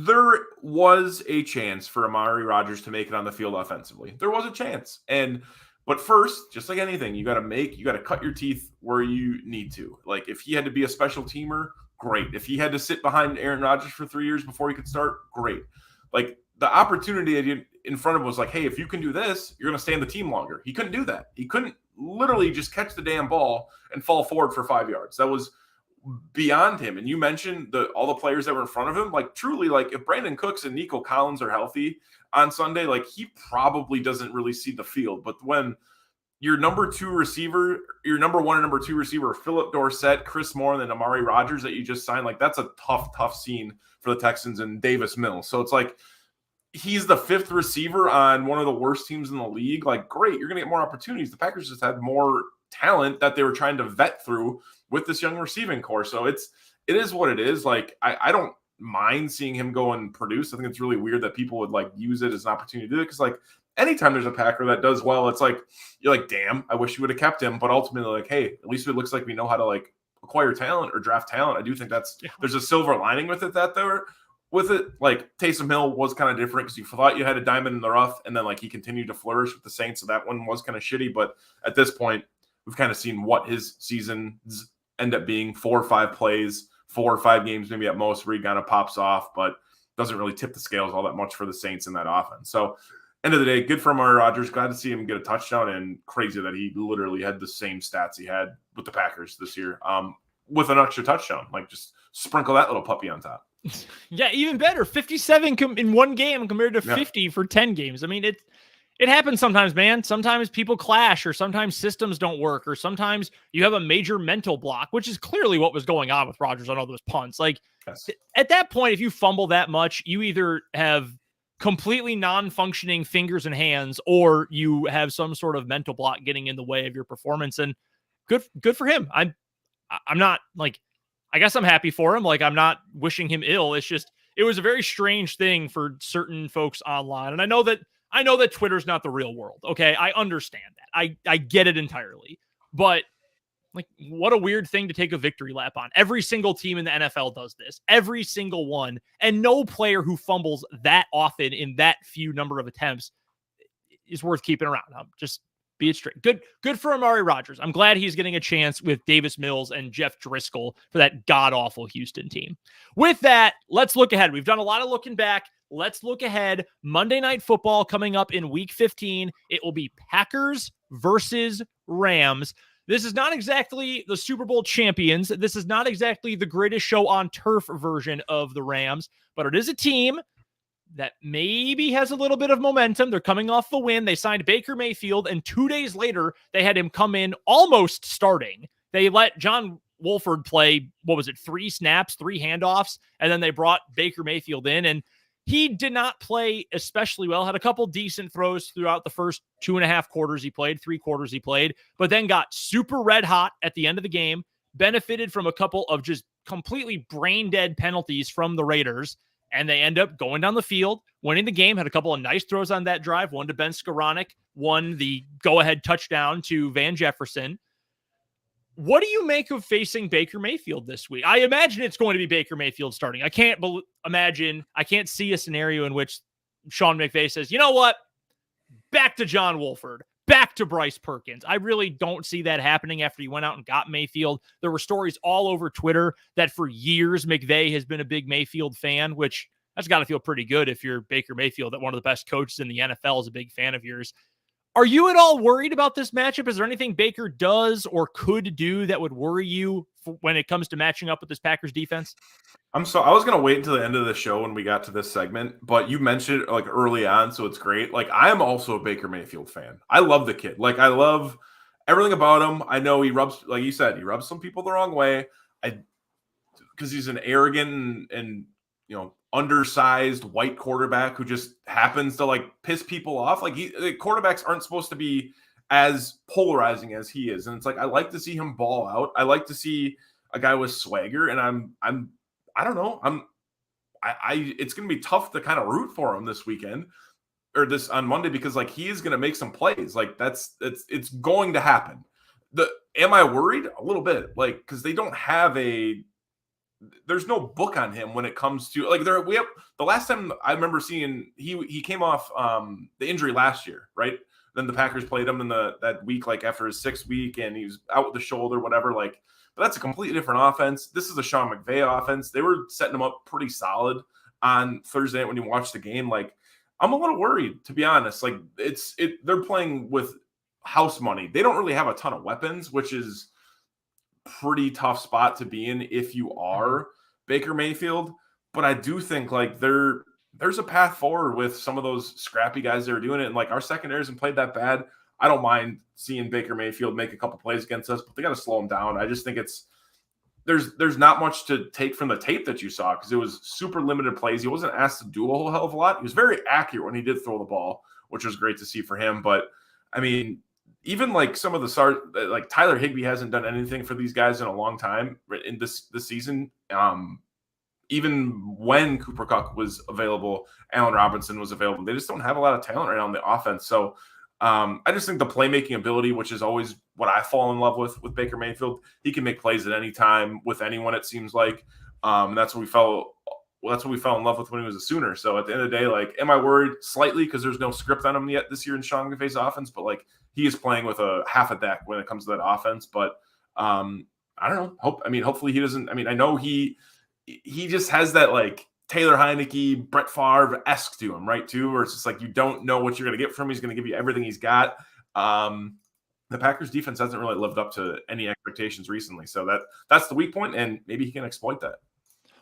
[SPEAKER 6] there was a chance for Amari Rodgers to make it on the field offensively. There was a chance. But first, just like anything, you got to cut your teeth where you need to. Like, if he had to be a special teamer, great. If he had to sit behind Aaron Rodgers for 3 years before he could start, great. Like, the opportunity in front of him was like, hey, if you can do this, you're going to stay in the team longer. He couldn't do that. He couldn't literally just catch the damn ball and fall forward for 5 yards. That was beyond him. And you mentioned all the players that were in front of him. Like, truly, like, if Brandon Cooks and Nico Collins are healthy on Sunday, like, he probably doesn't really see the field. But when your number one and number two receiver, Philip Dorsett, Chris Moore, and then Amari Rodgers that you just signed, like, that's a tough scene for the Texans and Davis Mills. So it's like, he's the fifth receiver on one of the worst teams in the league. Like, great, you're going to get more opportunities. The Packers just had more talent that they were trying to vet through with this young receiving core. So it is what it is. Like, I don't mind seeing him go and produce. I think it's really weird that people would like use it as an opportunity to do it. Cause like anytime there's a Packer that does well, it's like, you're like, damn, I wish you would have kept him. But ultimately, like, hey, at least it looks like we know how to like acquire talent or draft talent. I do think there's a silver lining with it with it. Like, Taysom Hill was kind of different because you thought you had a diamond in the rough, and then like he continued to flourish with the Saints. So that one was kind of shitty. But at this point, we've kind of seen what his seasons end up being: 4 or 5 plays, 4 or 5 games, maybe at most, where he kind of pops off, but doesn't really tip the scales all that much for the Saints in that offense. So end of the day, good for Amari Rodgers. Glad to see him get a touchdown, and crazy that he literally had the same stats he had with the Packers this year, with an extra touchdown. Like, just sprinkle that little puppy on top.
[SPEAKER 1] Yeah, even better. 57 in one game compared to 50 for 10 games. I mean, it happens sometimes, man. Sometimes people clash, or sometimes systems don't work, or sometimes you have a major mental block, which is clearly what was going on with Rodgers on all those punts. Like, yes. At that point, if you fumble that much, you either have completely non-functioning fingers and hands, or you have some sort of mental block getting in the way of your performance. And good for him. I'm not like, I guess I'm happy for him. Like, I'm not wishing him ill. It's just, it was a very strange thing for certain folks online. And I know that Twitter's not the real world. Okay. I understand that. I get it entirely, but like, what a weird thing to take a victory lap on. Every single team in the NFL does this, every single one. And no player who fumbles that often in that few number of attempts is worth keeping around. Just be it straight. Good for Amari Rodgers. I'm glad he's getting a chance with Davis Mills and Jeff Driscoll for that god-awful Houston team. With that, let's look ahead. We've done a lot of looking back. Let's look ahead. Monday Night Football coming up in Week 15. It will be Packers versus Rams. This is not exactly the Super Bowl champions. This is not exactly the greatest show on turf version of the Rams, but it is a team that maybe has a little bit of momentum. They're coming off the win. They signed Baker Mayfield, and 2 days later, they had him come in almost starting. They let John Wolford play, 3 snaps, 3 handoffs, and then they brought Baker Mayfield in, and he did not play especially well. Had a couple decent throws throughout the first 2.5 quarters he played, 3 quarters he played, but then got super red hot at the end of the game, benefited from a couple of just completely brain-dead penalties from the Raiders, and they end up going down the field, winning the game, had a couple of nice throws on that drive, one to Ben Skoranek, one the go-ahead touchdown to Van Jefferson. What do you make of facing Baker Mayfield this week? I imagine it's going to be Baker Mayfield starting. I can't see a scenario in which Sean McVay says, you know what? Back to John Wolford, back to Bryce Perkins. I really don't see that happening after he went out and got Mayfield. There were stories all over Twitter that for years McVay has been a big Mayfield fan, which that's got to feel pretty good if you're Baker Mayfield, that one of the best coaches in the NFL is a big fan of yours. Are you at all worried about this matchup? Is there anything Baker does or could do that would worry you when it comes to matching up with this Packers defense?
[SPEAKER 6] I was going to wait until the end of the show when we got to this segment, but you mentioned it like early on, so it's great. Like, I am also a Baker Mayfield fan. I love the kid. Like, I love everything about him. I know he rubs, like you said, he rubs some people the wrong way. Because he's an arrogant and undersized white quarterback who just happens to like piss people off. Like, quarterbacks aren't supposed to be as polarizing as he is, and it's like I like to see him ball out. I like to see a guy with swagger, and I don't know. It's going to be tough to kind of root for him this weekend or this on Monday because like he is going to make some plays. Like it's going to happen. Am I worried? A little bit, like because they don't have there's no book on him when it comes to like we have the last time I remember seeing he came off the injury last year, right? Then the Packers played him in that week, like after his 6th week, and he was out with the shoulder, whatever. Like, but that's a completely different offense. This is a Sean McVay offense. They were setting him up pretty solid on Thursday night when you watch the game. Like, I'm a little worried, to be honest. Like, they're playing with house money. They don't really have a ton of weapons, which is pretty tough spot to be in if you are Baker Mayfield. But I do think like there's a path forward with some of those scrappy guys that are doing it. And like our secondary hasn't played that bad. I don't mind seeing Baker Mayfield make a couple plays against us, but they got to slow him down. I just think there's not much to take from the tape that you saw because it was super limited plays. He wasn't asked to do a whole hell of a lot. He was very accurate when he did throw the ball, which was great to see for him. But I mean, even like some of the like Tyler Higbee hasn't done anything for these guys in a long time in this season. Even when Cooper Kupp was available, Allen Robinson was available. They just don't have a lot of talent right now on the offense. So I just think the playmaking ability, which is always what I fall in love with Baker Mayfield, he can make plays at any time with anyone. It seems like that's what we fell in love with when he was a Sooner. So at the end of the day, like, am I worried slightly because there's no script on him yet this year in Sean McVay's offense? But like, he is playing with a half a deck when it comes to that offense. But I don't know. Hopefully he doesn't. I mean, I know he just has that like Taylor Heineke, Brett Favre-esque to him, right? Too, where it's just like you don't know what you're going to get from him. He's going to give you everything he's got. The Packers defense hasn't really lived up to any expectations recently. So that's the weak point, and maybe he can exploit that.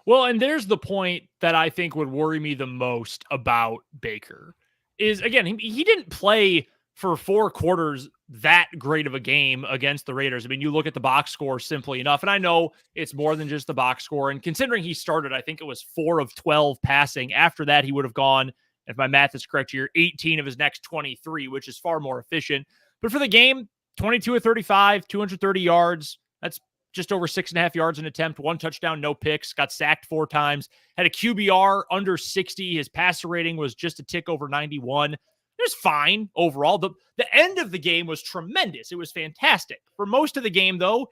[SPEAKER 1] Well, and there's the point that I think would worry me the most about Baker is, again, he didn't play for 4 quarters that great of a game against the Raiders. I mean, you look at the box score simply enough, and I know it's more than just the box score. And considering he started, I think it was 4 of 12 passing. After that, he would have gone, if my math is correct here, 18 of his next 23, which is far more efficient. But for the game, 22 of 35, 230 yards. That's just over 6.5 yards an attempt, 1 touchdown, no picks, got sacked 4 times, had a QBR under 60. His passer rating was just a tick over 91. It was fine overall. The end of the game was tremendous. It was fantastic. For most of the game, though,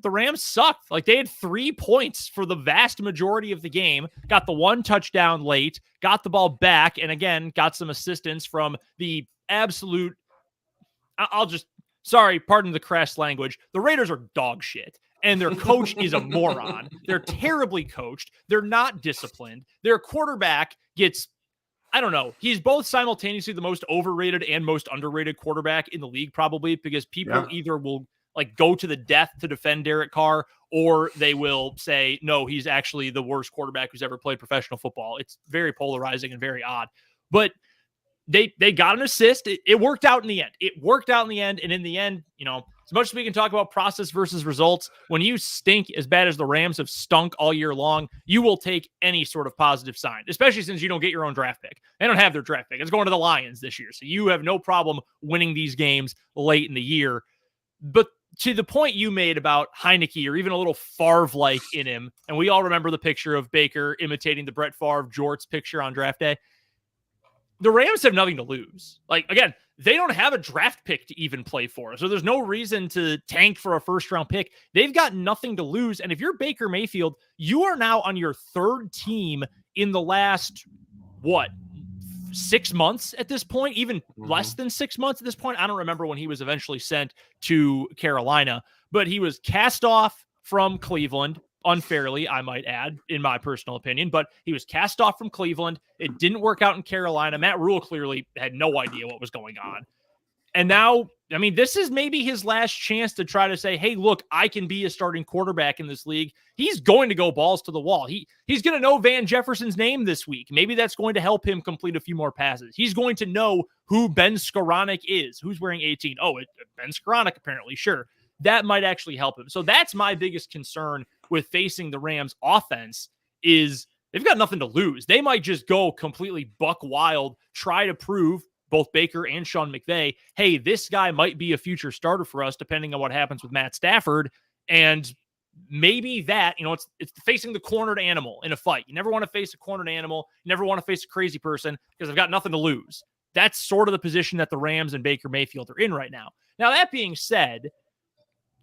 [SPEAKER 1] the Rams sucked. Like, they had 3 points for the vast majority of the game, got the 1 touchdown late, got the ball back, and again, got some assistance from the absolute, pardon the crass language, the Raiders are dog shit. And their coach is a moron. They're terribly coached. They're not disciplined. Their quarterback gets, I don't know, he's both simultaneously the most overrated and most underrated quarterback in the league, probably, because people either will like go to the death to defend Derek Carr, or they will say, no, he's actually the worst quarterback who's ever played professional football. It's very polarizing and very odd. But they got an assist. It worked out in the end. And in the end, as much as we can talk about process versus results, when you stink as bad as the Rams have stunk all year long, you will take any sort of positive sign, especially since you don't get your own draft pick. They don't have their draft pick. It's going to the Lions this year. So you have no problem winning these games late in the year. But to the point you made about Heineke, or even a little Favre-like in him, and we all remember the picture of Baker imitating the Brett Favre jorts picture on draft day. The Rams have nothing to lose. Like, again, they don't have a draft pick to even play for. So there's no reason to tank for a first-round pick. They've got nothing to lose. And if you're Baker Mayfield, you are now on your 3rd team in the last, 6 months at this point? Even less than 6 months at this point? I don't remember when he was eventually sent to Carolina. But he was cast off from Cleveland. Unfairly, I might add, in my personal opinion, but he was cast off from Cleveland. It didn't work out in Carolina. Matt Rule clearly had no idea what was going on. And now, I mean, this is maybe his last chance to try to say, hey, look, I can be a starting quarterback in this league. He's going to go balls to the wall. He's going to know Van Jefferson's name this week. Maybe that's going to help him complete a few more passes. He's going to know who Ben Skoranek is. Who's wearing 18? Oh, Ben Skoranek, apparently. Sure. That might actually help him. So that's my biggest concern with facing the Rams offense is they've got nothing to lose. They might just go completely buck wild, try to prove both Baker and Sean McVay, hey, this guy might be a future starter for us, depending on what happens with Matt Stafford. And maybe that, it's facing the cornered animal in a fight. You never want to face a cornered animal. You never want to face a crazy person because they've got nothing to lose. That's sort of the position that the Rams and Baker Mayfield are in right now. Now, that being said,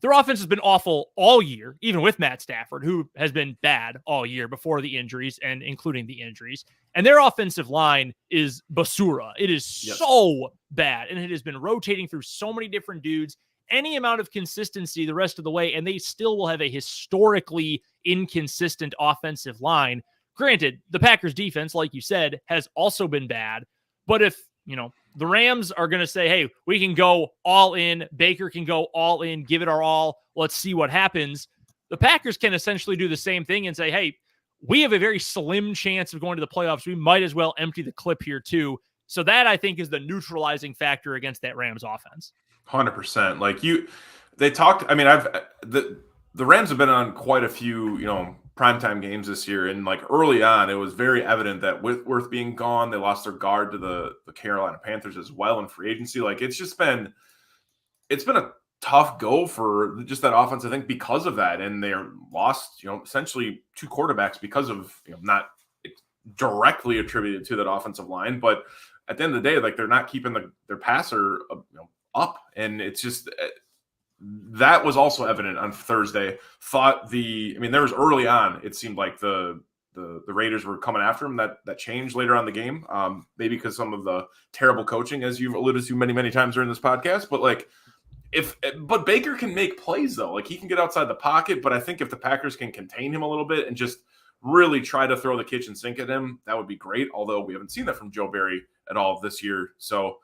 [SPEAKER 1] their offense has been awful all year, even with Matt Stafford, who has been bad all year before the injuries and including the injuries. And their offensive line is basura. It is so bad. And it has been rotating through so many different dudes, any amount of consistency the rest of the way, and they still will have a historically inconsistent offensive line. Granted, the Packers defense, like you said, has also been bad. But if, the Rams are going to say, hey, we can go all in. Baker can go all in, give it our all. Let's see what happens. The Packers can essentially do the same thing and say, hey, we have a very slim chance of going to the playoffs. We might as well empty the clip here too. So that, I think, is the neutralizing factor against that Rams offense.
[SPEAKER 6] 100%. They talked, the Rams have been on quite a few, primetime games this year. And early on, it was very evident that with Whitworth being gone, they lost their guard to the Carolina Panthers as well in free agency. It's been a tough go for just that offense, I think, because of that. And they lost, essentially 2 quarterbacks because of, not directly attributed to that offensive line. But at the end of the day, they're not keeping their passer, up. And it's just, that was also evident on Thursday. There was early on, it seemed like the Raiders were coming after him. That changed later on in the game, maybe because some of the terrible coaching, as you've alluded to many, many times during this podcast. But but Baker can make plays though. He can get outside the pocket. But I think if the Packers can contain him a little bit and just really try to throw the kitchen sink at him, that would be great. Although we haven't seen that from Joe Barry at all this year, so.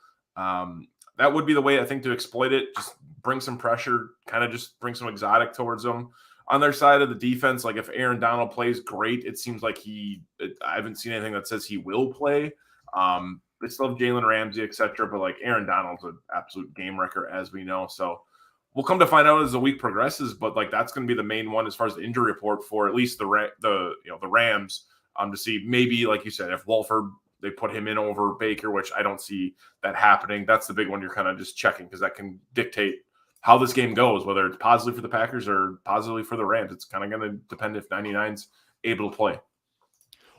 [SPEAKER 6] That would be the way, I think, to exploit it. Just bring some pressure, kind of just bring some exotic towards them. On their side of the defense, if Aaron Donald plays great, it seems like I haven't seen anything that says he will play. They still have Jalen Ramsey, etc. But Aaron Donald's an absolute game wrecker, as we know. So we'll come to find out as the week progresses. But that's going to be the main one as far as the injury report for at least the Rams. To see maybe, like you said, if Wolford, they put him in over Baker, which I don't see that happening. That's the big one you're kind of just checking because that can dictate how this game goes, whether it's positively for the Packers or positively for the Rams. It's kind of going to depend if 99's able to play.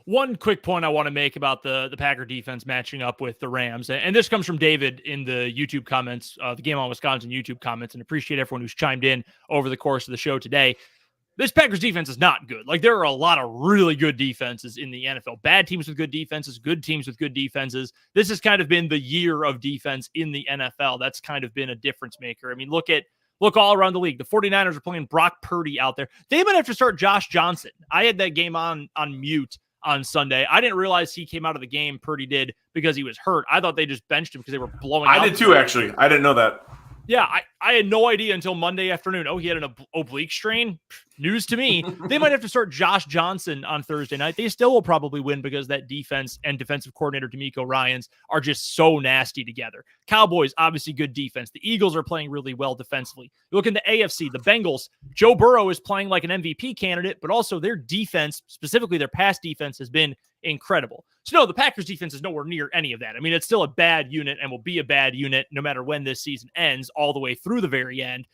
[SPEAKER 1] One quick point I want to make about the Packer defense matching up with the Rams, and this comes from David in the YouTube comments, the Game on Wisconsin YouTube comments, and appreciate everyone who's chimed in over the course of the show today. This Packers defense is not good. There are a lot of really good defenses in the NFL. Bad teams with good defenses, good teams with good defenses. This has kind of been the year of defense in the NFL. That's kind of been a difference maker. Look all around the league. The 49ers are playing Brock Purdy out there. They might have to start Josh Johnson. I had that game on mute on Sunday. I didn't realize he came out of the game, Purdy did, because he was hurt. I thought they just benched him because they were blowing out.
[SPEAKER 6] I did too, actually. I didn't know that.
[SPEAKER 1] Yeah, I had no idea until Monday afternoon. Oh, he had an oblique strain? News to me. They might have to start Josh Johnson on Thursday night. They still will probably win because that defense and defensive coordinator DeMeco Ryans are just so nasty together. Cowboys, obviously good defense. The Eagles are playing really well defensively. You look in the AFC, the Bengals, Joe Burrow is playing like an MVP candidate, but also their defense, specifically their pass defense, has been incredible. So no, the Packers defense is nowhere near any of that. It's still a bad unit and will be a bad unit no matter when this season ends, all the way through the very end.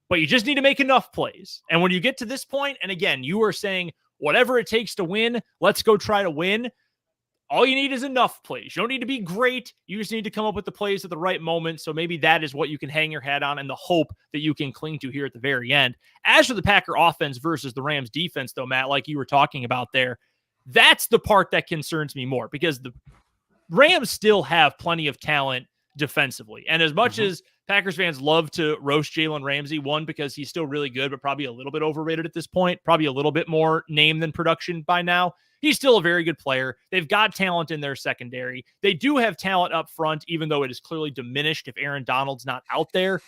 [SPEAKER 1] But you just need to make enough plays. And when you get to this point, and again, you are saying whatever it takes to win, let's go try to win. All you need is enough plays. You don't need to be great. You just need to come up with the plays at the right moment. So maybe that is what you can hang your hat on and the hope that you can cling to here at the very end. As for the Packer offense versus the Rams defense, though, Matt, like you were talking about there, that's the part that concerns me more because the Rams still have plenty of talent defensively. And as much as Packers fans love to roast Jalen Ramsey, one, because he's still really good, but probably a little bit overrated at this point, probably a little bit more name than production by now. He's still a very good player. They've got talent in their secondary. They do have talent up front, even though it is clearly diminished if Aaron Donald's not out there.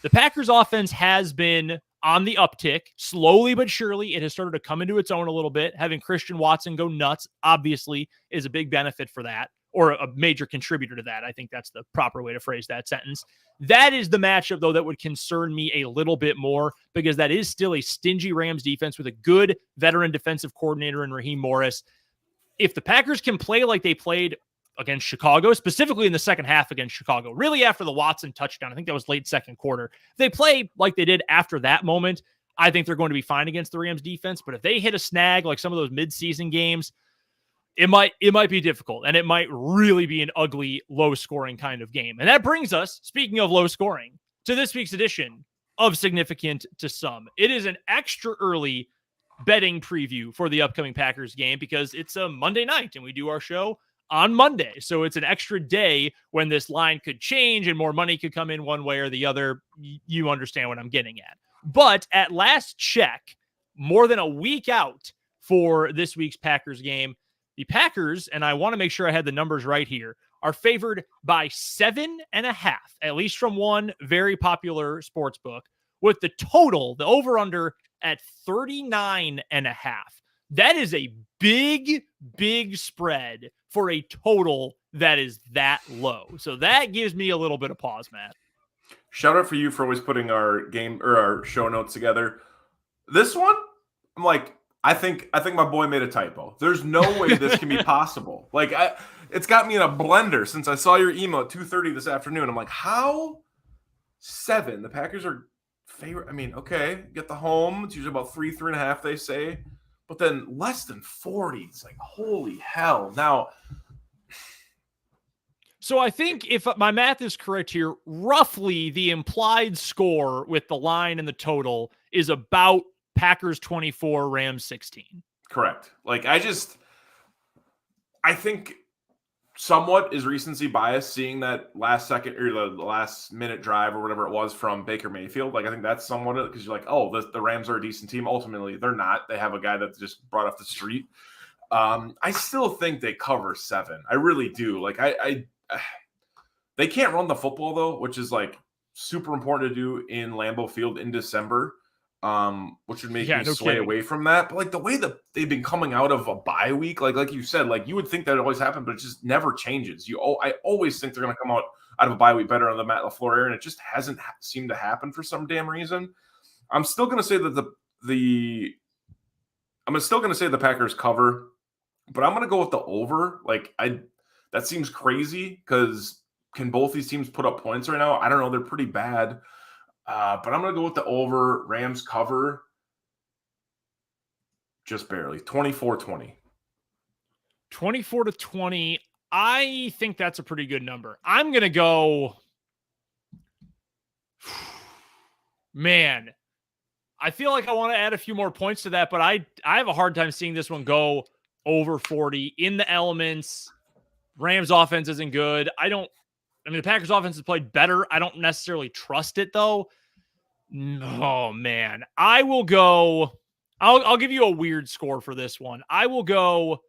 [SPEAKER 1] The Packers offense has been on the uptick, slowly but surely. It has started to come into its own a little bit. Having Christian Watson go nuts, obviously, is a big benefit for that, or a major contributor to that. I think that's the proper way to phrase that sentence. That is the matchup, though, that would concern me a little bit more, because that is still a stingy Rams defense with a good veteran defensive coordinator in Raheem Morris. If the Packers can play like they played against Chicago, specifically in the second half against Chicago, really after the Watson touchdown, I think that was late second quarter, if they play like they did after that moment, I think they're going to be fine against the Rams defense. But if they hit a snag like some of those midseason games, it might be difficult, and it might really be an ugly, low-scoring kind of game. And that brings us, speaking of low scoring, to this week's edition of Significant to Some. It is an extra early betting preview for the upcoming Packers game because it's a Monday night, and we do our show on Monday. So it's an extra day when this line could change and more money could come in one way or the other. You understand what I'm getting at. But at last check, more than a week out for this week's Packers game, the Packers, and I want to make sure I had the numbers right here, are favored by 7.5, at least from one very popular sports book, with the total, the over-under, at 39.5. That is a big, big spread for a total that is that low. So that gives me a little bit of pause, Matt.
[SPEAKER 6] Shout out for you for always putting our game or our show notes together. This one, I'm like, I think my boy made a typo. There's no way this can be possible. Like, it's got me in a blender since I saw your email at 2:30 this afternoon. I'm like, how 7? The Packers are favorite. I mean, okay, get the home. It's usually about 3.5, they say. But then less than 40. It's like, holy hell. Now,
[SPEAKER 1] so I think if my math is correct here, roughly the implied score with the line and the total is about Packers 24, Rams 16.
[SPEAKER 6] correct. Like, I think somewhat is recency bias seeing that last second or the last minute drive or whatever it was from Baker Mayfield. Like, I think that's somewhat because you're like, oh, the Rams are a decent team. Ultimately, they're not. They have a guy that just brought off the street. I still think they cover 7. I really do. Like, they can't run the football though, which is like super important to do in Lambeau Field in December. Which would make me sway away from that. But like the way that they've been coming out of a bye week, like you said, like you would think that always happened, but it just never changes. I always think they're going to come out of a bye week better on the Matt LaFleur era, and it just hasn't seemed to happen for some damn reason. I'm still going to say that the Packers cover, but I'm going to go with the over. That seems crazy because can both these teams put up points right now? I don't know. They're pretty bad. But I'm going to go with the over. Rams cover just barely. 24-20.
[SPEAKER 1] 24-20. I think that's a pretty good number. I'm going to go, man, I feel like I want to add a few more points to that, but I have a hard time seeing this one go over 40 in the elements. Rams offense isn't good. The Packers offense has played better. I don't necessarily trust it though. Oh man, I will go. I'll give you a weird score for this one. I will go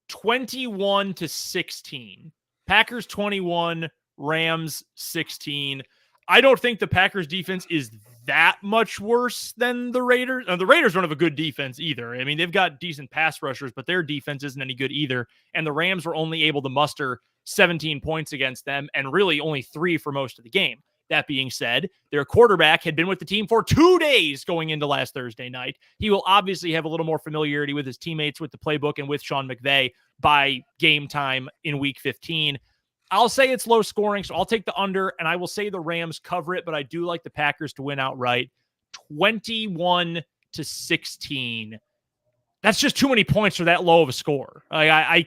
[SPEAKER 1] 21-16. Packers 21, Rams 16. I don't think the Packers defense is that much worse than the Raiders. The Raiders don't have a good defense either. I mean, they've got decent pass rushers, but their defense isn't any good either. And the Rams were only able to muster 17 points against them and really only 3 for most of the game. That being said, their quarterback had been with the team for 2 days going into last Thursday night. He will obviously have a little more familiarity with his teammates, with the playbook, and with Sean McVay by game time in week 15. I'll say it's low scoring, so I'll take the under, and I will say the Rams cover it, but I do like the Packers to win outright. 21-16. That's just too many points for that low of a score. I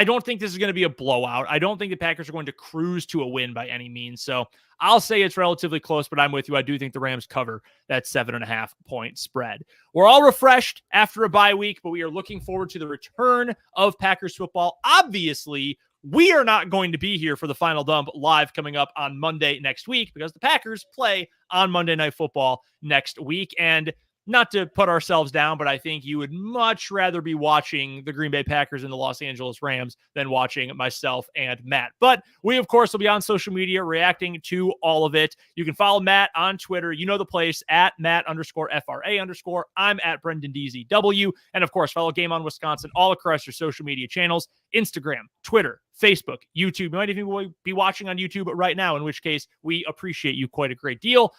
[SPEAKER 1] don't think this is going to be a blowout. I don't think the Packers are going to cruise to a win by any means. So I'll say it's relatively close, but I'm with you. I do think the Rams cover that 7.5 point spread. We're all refreshed after a bye week, but we are looking forward to the return of Packers football. Obviously, we are not going to be here for the Final Dump live coming up on Monday next week because the Packers play on Monday Night Football next week. And not to put ourselves down, but I think you would much rather be watching the Green Bay Packers and the Los Angeles Rams than watching myself and Matt. But we, of course, will be on social media reacting to all of it. You can follow Matt on Twitter. You know the place, at Matt_FRA_. I'm at Brendan DZW. And, of course, follow Game On Wisconsin all across your social media channels, Instagram, Twitter, Facebook, YouTube. You might even be watching on YouTube right now, in which case we appreciate you quite a great deal.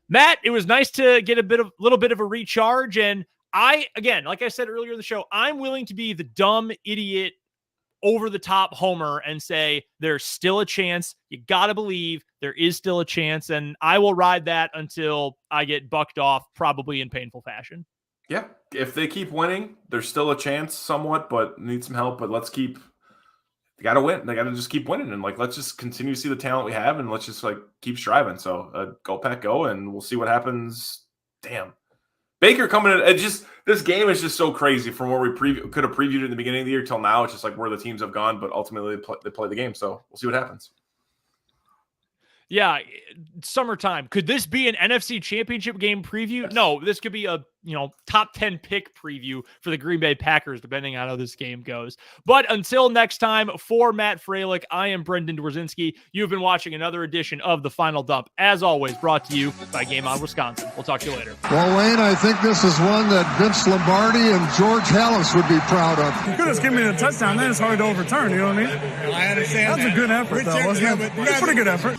[SPEAKER 1] Matt, it was nice to get a little bit of a recharge. And again, like I said earlier in the show, I'm willing to be the dumb idiot over the top homer and say there's still a chance. You got to believe there is still a chance. And I will ride that until I get bucked off, probably in painful fashion.
[SPEAKER 6] Yeah. If they keep winning, there's still a chance somewhat, but need some help. But they got to win. They got to just keep winning. And let's just continue to see the talent we have and let's just keep striving. So go Pack, go. And we'll see what happens. Damn. Baker coming in. This game is just so crazy from where we could have previewed it in the beginning of the year till now. It's just where the teams have gone, but ultimately they play the game. So we'll see what happens.
[SPEAKER 1] Yeah, summertime. Could this be an NFC Championship game preview?
[SPEAKER 6] Yes.
[SPEAKER 1] No, this could be a top 10 pick preview for the Green Bay Packers, depending on how this game goes. But until next time, for Matt Freilich, I am Brendan Dworzinski. You've been watching another edition of The Final Dump, as always, brought to you by Game On Wisconsin. We'll talk to you later.
[SPEAKER 3] Well, Wayne, I think this is one that Vince Lombardi and George Halas would be proud of.
[SPEAKER 7] You could have given me the touchdown. Then it's hard to overturn. You know what I mean?
[SPEAKER 2] I understand.
[SPEAKER 7] That's a good effort, though, wasn't it? Pretty good effort.